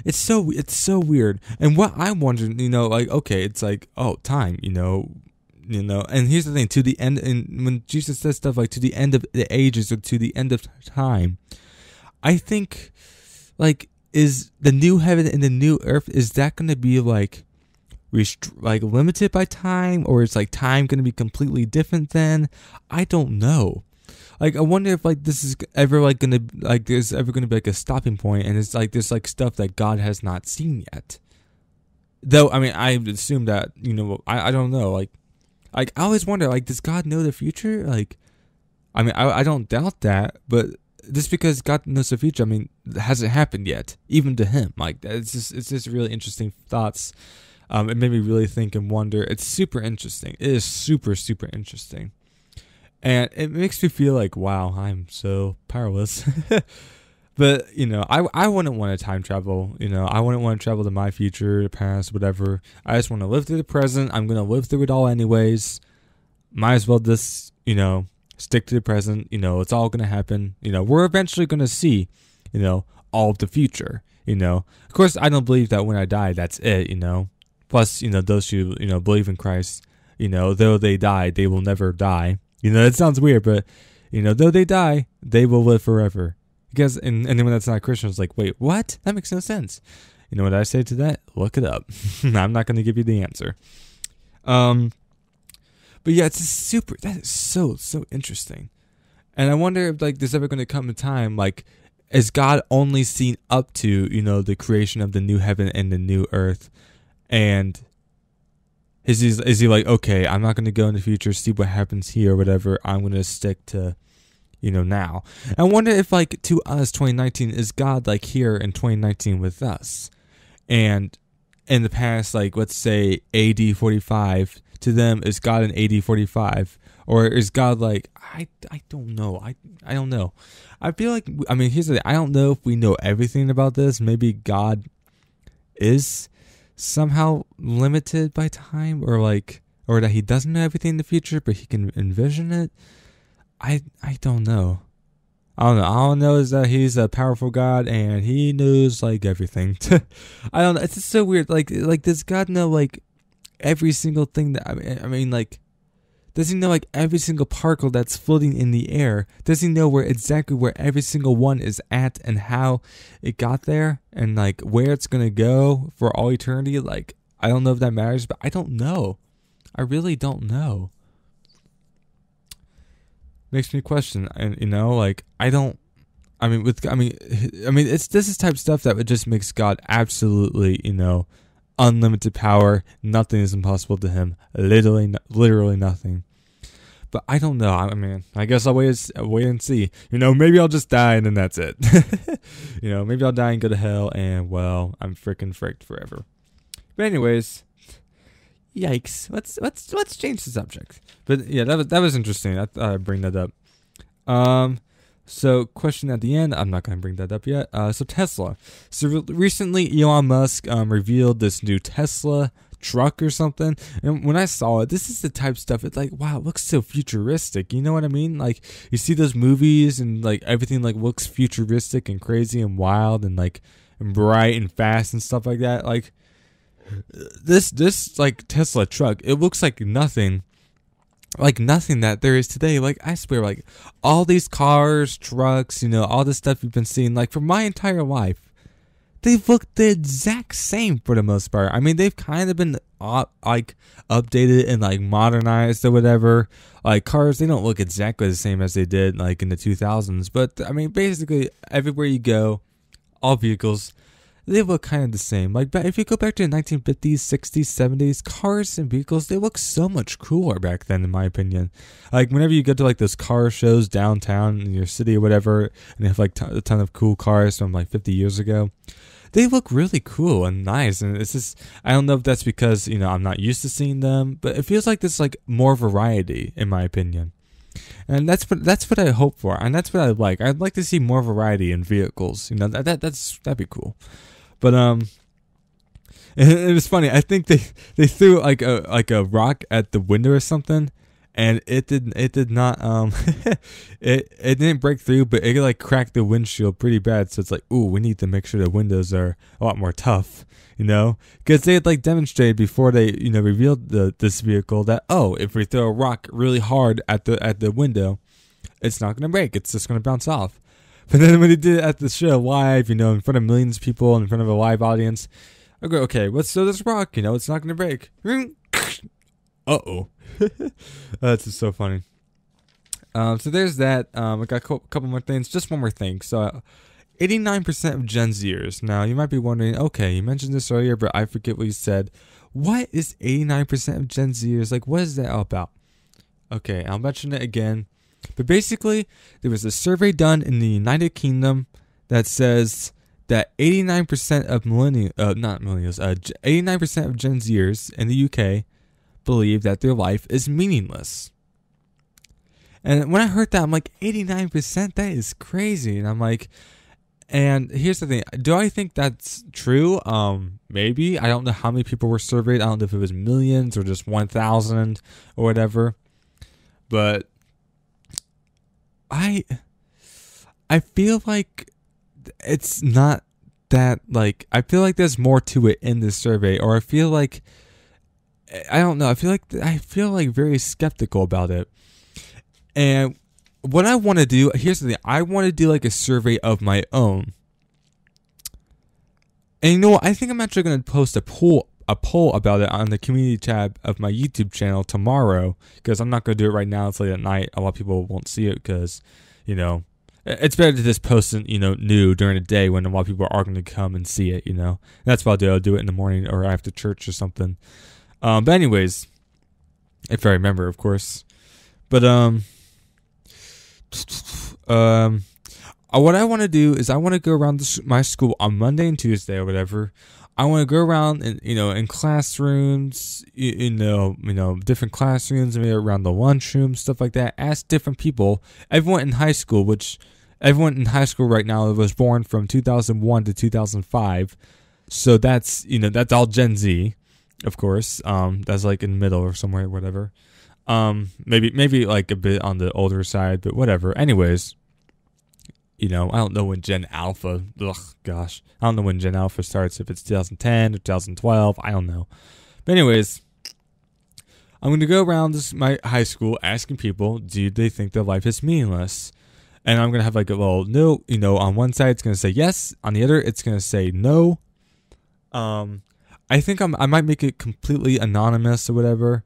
A: It's so weird. And what I wondered, okay, it's like, oh, time, and here's the thing, to the end, and when Jesus says stuff like to the end of the ages or to the end of time, I think, like, is the new heaven and the new earth, is that going to be like limited by time, or is like time going to be completely different then? I don't know. Like, I wonder if like this is ever like gonna like there's ever gonna be like a stopping point, and it's like there's like stuff that God has not seen yet. Though I mean, I assume that I don't know. Like I always wonder, like, does God know the future? Like, I mean, I don't doubt that, but just because God knows the future, I mean, it hasn't happened yet, even to Him. Like, it's just really interesting thoughts. It made me really think and wonder. It's super interesting. It is super interesting. And it makes me feel like, wow, I'm so powerless. But, I wouldn't want to time travel. I wouldn't want to travel to my future, the past, whatever. I just want to live through the present. I'm going to live through it all anyways. Might as well just, stick to the present. It's all going to happen. We're eventually going to see, all of the future. Of course, I don't believe that when I die, that's it, Plus, those who, believe in Christ, though they die, they will never die. It sounds weird, but, though they die, they will live forever. Because, and anyone that's not a Christian is like, wait, what? That makes no sense. You know what I say to that? Look it up. I'm not going to give you the answer. But yeah, that is so interesting. And I wonder if, like, there's ever going to come a time, like, is God only seen up to, the creation of the new heaven and the new earth? And is he like, okay, I'm not going to go in the future, see what happens here or whatever. I'm going to stick to, now. I wonder if, like, to us, 2019, is God, like, here in 2019 with us? And in the past, like, let's say AD 45, to them, is God in AD 45? Or is God, like, I don't know. I don't know. I feel like, I mean, here's the thing. I don't know if we know everything about this. Maybe God is somehow limited by time, or that He doesn't know everything in the future, but He can envision it. I don't know. I don't know. All I know is that He's a powerful God and He knows, like, everything. I don't know. It's just so weird. Like, does God know, like, every single thing that, I mean, like, does He know, like, every single particle that's floating in the air? Does He know exactly where every single one is at and how it got there, and, like, where it's gonna go for all eternity? Like, I don't know if that matters, but I don't know. I really don't know. Makes me question, and like, this is type of stuff that just makes God absolutely, unlimited power. Nothing is impossible to Him. Literally nothing. But I don't know. I mean, I guess I'll wait and see. Maybe I'll just die and then that's it. Maybe I'll die and go to hell, and, well, I'm freaking fricked forever. But anyways, yikes. Let's change the subject. But yeah, that was interesting. I thought I'd bring that up. So, question at the end. I'm not going to bring that up yet. So Tesla. So recently, Elon Musk revealed this new Tesla truck or something. And when I saw it, this is the type of stuff. It's like, wow, it looks so futuristic. You know what I mean? Like you see those movies and like everything like looks futuristic and crazy and wild and like and bright and fast and stuff like that. Like this like Tesla truck, it looks like nothing that there is today. Like I swear, like all these cars, trucks, all this stuff you've been seeing, like for my entire life, they've looked the exact same for the most part. I mean, they've kind of been like updated and like modernized or whatever. Like cars, they don't look exactly the same as they did like in the 2000s, but I mean, basically everywhere you go, all vehicles, they look kind of the same. Like if you go back to the 1950s, 60s, 70s, cars and vehicles, they look so much cooler back then, in my opinion. Like whenever you go to like those car shows downtown in your city or whatever, and they have like a ton of cool cars from like 50 years ago, they look really cool and nice. And it's just, I don't know if that's because, I'm not used to seeing them, but it feels like there's like more variety, in my opinion. And that's what I hope for, and that's what I like. I'd like to see more variety in vehicles. That'd be cool. But it was funny. I think they threw like a rock at the window or something, and it did not it didn't break through, but it like cracked the windshield pretty bad. So it's like, ooh, we need to make sure the windows are a lot more tough, because they had like demonstrated before they revealed this vehicle that, oh, if we throw a rock really hard at the window, it's not gonna break. It's just gonna bounce off. But then when they did it at the show live, in front of millions of people, in front of a live audience, I go, okay, let's throw this rock, it's not going to break. Uh-oh. That's just so funny. So there's that. I got a couple more things. Just one more thing. So 89% of Gen Zers. Now, you might be wondering, okay, you mentioned this earlier, but I forget what you said. What is 89% of Gen Zers? Like, what is that all about? Okay, I'll mention it again. But basically, there was a survey done in the United Kingdom that says that 89% of 89% of Gen Zers in the UK believe that their life is meaningless. And when I heard that, I'm like, 89%? That is crazy. And I'm like, and here's the thing. Do I think that's true? Maybe. I don't know how many people were surveyed. I don't know if it was millions or just 1,000 or whatever. But I feel like it's not that, like, I feel like there's more to it in this survey, or I feel like, I don't know, I feel like very skeptical about it. And what I want to do, here's the thing, I want to do like a survey of my own. And what, I think I'm actually going to post a poll about it on the community tab of my YouTube channel tomorrow, because I'm not going to do it right now. It's late at night. A lot of people won't see it because, it's better to just post it, new during the day when a lot of people are going to come and see it, That's what I'll do. I'll do it in the morning or after church or something. But anyways, if I remember, of course. But what I want to do is I want to go around my school on Monday and Tuesday or whatever. I want to go around and in classrooms, different classrooms, maybe around the lunchroom, stuff like that. Ask different people. Everyone in high school right now was born from 2001 to 2005. So that's all Gen Z, of course. That's like in the middle or somewhere, whatever. Maybe like a bit on the older side, but whatever. Anyways. I don't know when Gen Alpha, I don't know when Gen Alpha starts, if it's 2010 or 2012, I don't know. But anyways, I'm going to go around my high school asking people, do they think their life is meaningless? And I'm going to have like a little note, on one side it's going to say yes, on the other it's going to say no. I think I might make it completely anonymous or whatever.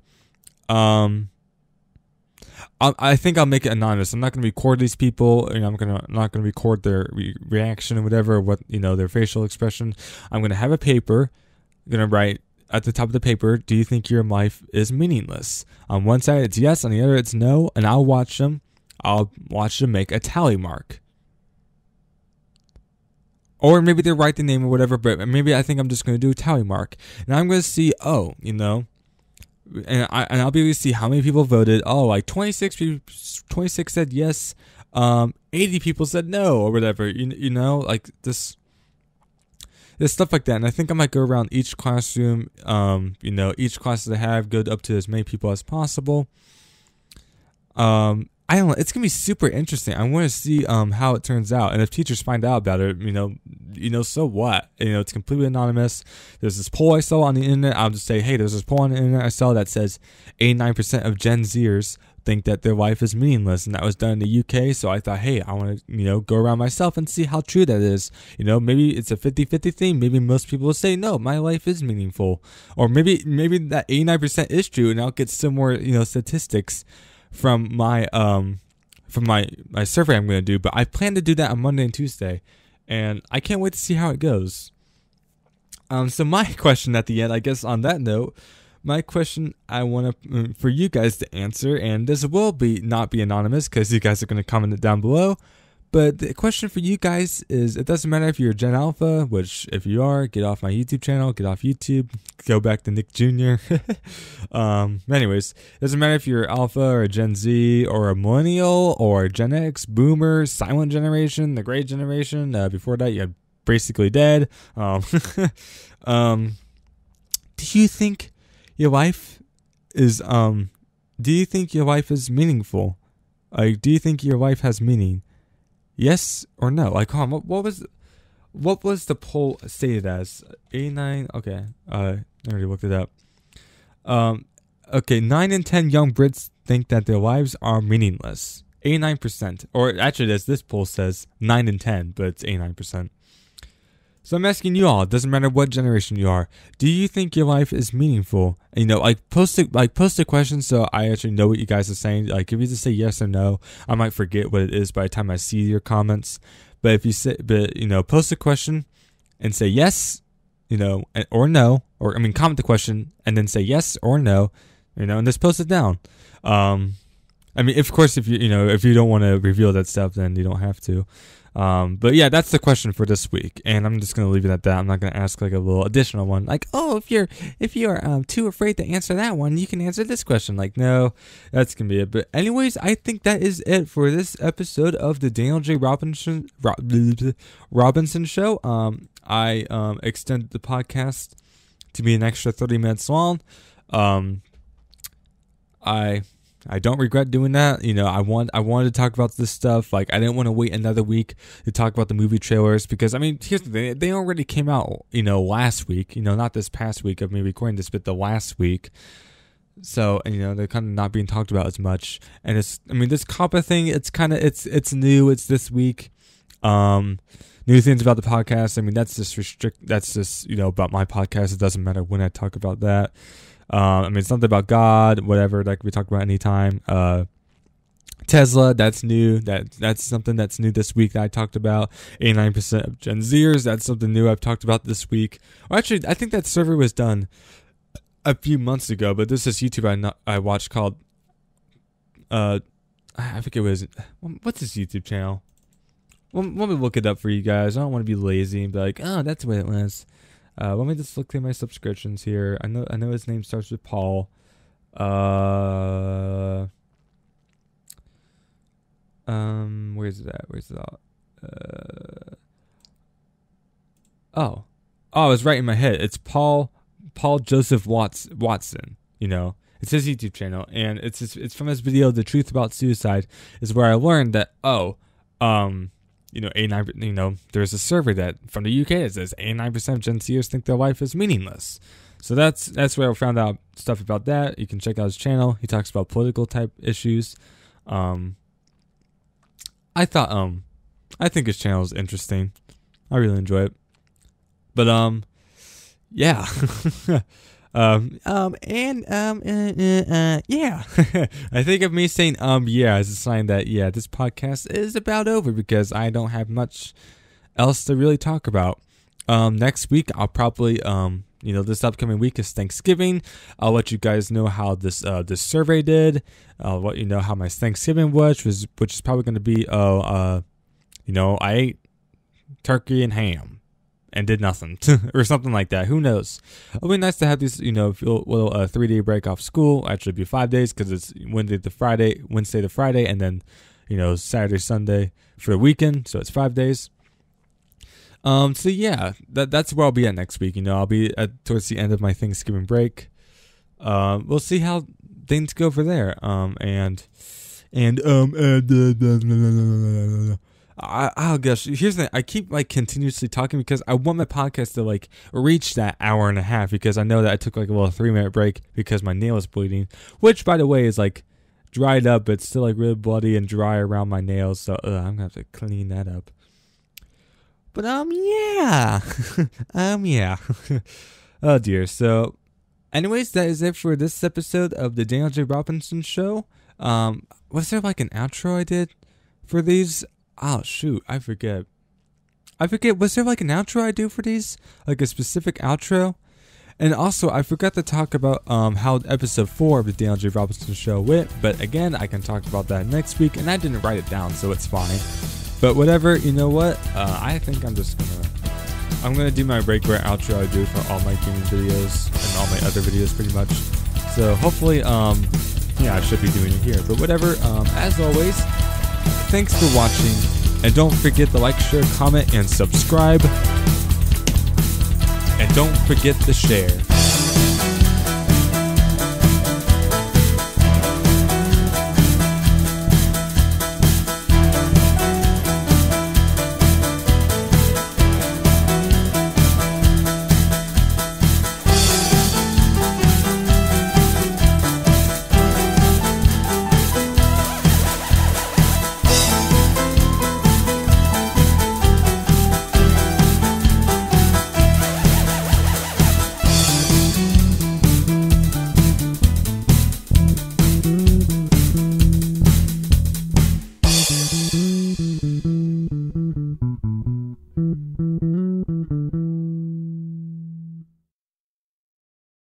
A: I think I'll make it anonymous. I'm not going to record these people. I'm not going to record their reaction or whatever, their facial expression. I'm going to have a paper. I'm going to write at the top of the paper, do you think your life is meaningless? On one side, it's yes. On the other, it's no. And I'll watch them. I'll watch them make a tally mark. Or maybe they write the name or whatever, but maybe I think I'm just going to do a tally mark. And I'm going to see, and I'll be able to see how many people voted. Oh, like 26 said yes, 80 people said no, or whatever. Like this. there's stuff like that. And I think I might go around each classroom, each class that I have, go up to as many people as possible. I don't know. It's gonna be super interesting. I want to see how it turns out, and if teachers find out about it, so what? It's completely anonymous. There's this poll I saw on the internet. I'll just say, hey, there's this poll on the internet I saw that says 89% of Gen Zers think that their life is meaningless, and that was done in the UK. So I thought, hey, I want to go around myself and see how true that is. Maybe it's a 50-50 thing. Maybe most people will say, no, my life is meaningful, or maybe that 89% is true, and I'll get similar statistics from my survey I'm going to do. But I plan to do that on Monday and Tuesday, and I can't wait to see how it goes. So my question at the end, I guess on that note, my question I want to for you guys to answer, and this will not be anonymous because you guys are going to comment it down below. But the question for you guys is, it doesn't matter if you're Gen Alpha, which if you are, get off my YouTube channel, get off YouTube, go back to Nick Jr. Anyways, it doesn't matter if you're Alpha or Gen Z or a Millennial or Gen X, Boomer, Silent Generation, the Great Generation. Before that, you're basically dead. Do you think your life is meaningful? Like, do you think your life has meaning? Yes or no? Like, what was the poll stated as? 89. Okay, I already looked it up. Okay, 9 in 10 young Brits think that their lives are meaningless. 89%, or actually, as this poll says, 9 in 10, but it's 89%. So I'm asking you all, it doesn't matter what generation you are, do you think your life is meaningful? And, post a question so I actually know what you guys are saying. Like, if you just say yes or no, I might forget what it is by the time I see your comments. But if you say, post a question and say yes, or no, or comment the question and then say yes or no, and just post it down. Of course, if you don't want to reveal that stuff, then you don't have to. But yeah, that's the question for this week, and I'm just gonna leave it at that. I'm not gonna ask like a little additional one, like, oh, if you're too afraid to answer that one, you can answer this question. Like, no, that's gonna be it. But anyways, I think that is it for this episode of the Daniel J. Robinson Show. I extended the podcast to be an extra 30 minutes long. I don't regret doing that. I wanted to talk about this stuff. Like, I didn't want to wait another week to talk about the movie trailers because, here's the thing. They already came out, last week. Not this past week of me recording this, but the last week. So, they're kind of not being talked about as much. And this COPPA thing, it's new. It's this week. New things about the podcast. That's just about my podcast. It doesn't matter when I talk about that. Something about God, whatever, that could be talked about anytime. Tesla, that's new. That's something that's new this week that I talked about. 89% of Gen Zers, that's something new I've talked about this week. Or actually, I think that survey was done a few months ago, but this is YouTube I watched called, I think it was, what's this YouTube channel? Let me look it up for you guys. I don't want to be lazy and be like, oh, that's what it was. Let me just look through my subscriptions here. I know his name starts with Paul. Where's it at? Oh, it's right in my head. It's Paul Joseph Watson. It's his YouTube channel, and it's from his video, "The Truth About Suicide," is where I learned that 89%, there's a survey that from the UK that says 89% of Gen Zers think their life is meaningless. So that's where I found out stuff about that. You can check out his channel. He talks about political type issues. I think his channel is interesting. I really enjoy it. But yeah. Yeah. I think of me saying yeah as a sign that this podcast is about over because I don't have much else to really talk about. Next week I'll probably this upcoming week is Thanksgiving. I'll let you guys know how this survey did. I'll let you know how my Thanksgiving was, which is probably going to be I ate turkey and ham and did nothing or something like that. Who knows? It'll be nice to have these, little 3-day break off school. Actually, it'll be 5 days because it's Wednesday to Friday, and then, Saturday, Sunday for the weekend. So it's 5 days. So yeah, that's where I'll be at next week. I'll be towards the end of my Thanksgiving break. We'll see how things go for there. Oh gosh, here's the thing. I keep continuously talking because I want my podcast to reach that hour and a half, because I know that I took a little 3-minute break because my nail is bleeding, which by the way is dried up, but still really bloody and dry around my nails. So I'm gonna have to clean that up. But yeah, yeah. Oh dear. So, anyways, that is it for this episode of the Daniel J. Robinson Show. Was there an outro I did for these? Oh shoot, I forget. Was there an outro I do for these? A specific outro? And also, I forgot to talk about how episode 4 of the Daniel J. Robinson Show went. But again, I can talk about that next week, and I didn't write it down, so it's fine. But whatever, you know what? I think I'm gonna do my regular outro I do for all my gaming videos and all my other videos pretty much. So hopefully, yeah, I should be doing it here. But whatever, as always, thanks for watching. And don't forget to like, share, comment, and subscribe. And don't forget to share.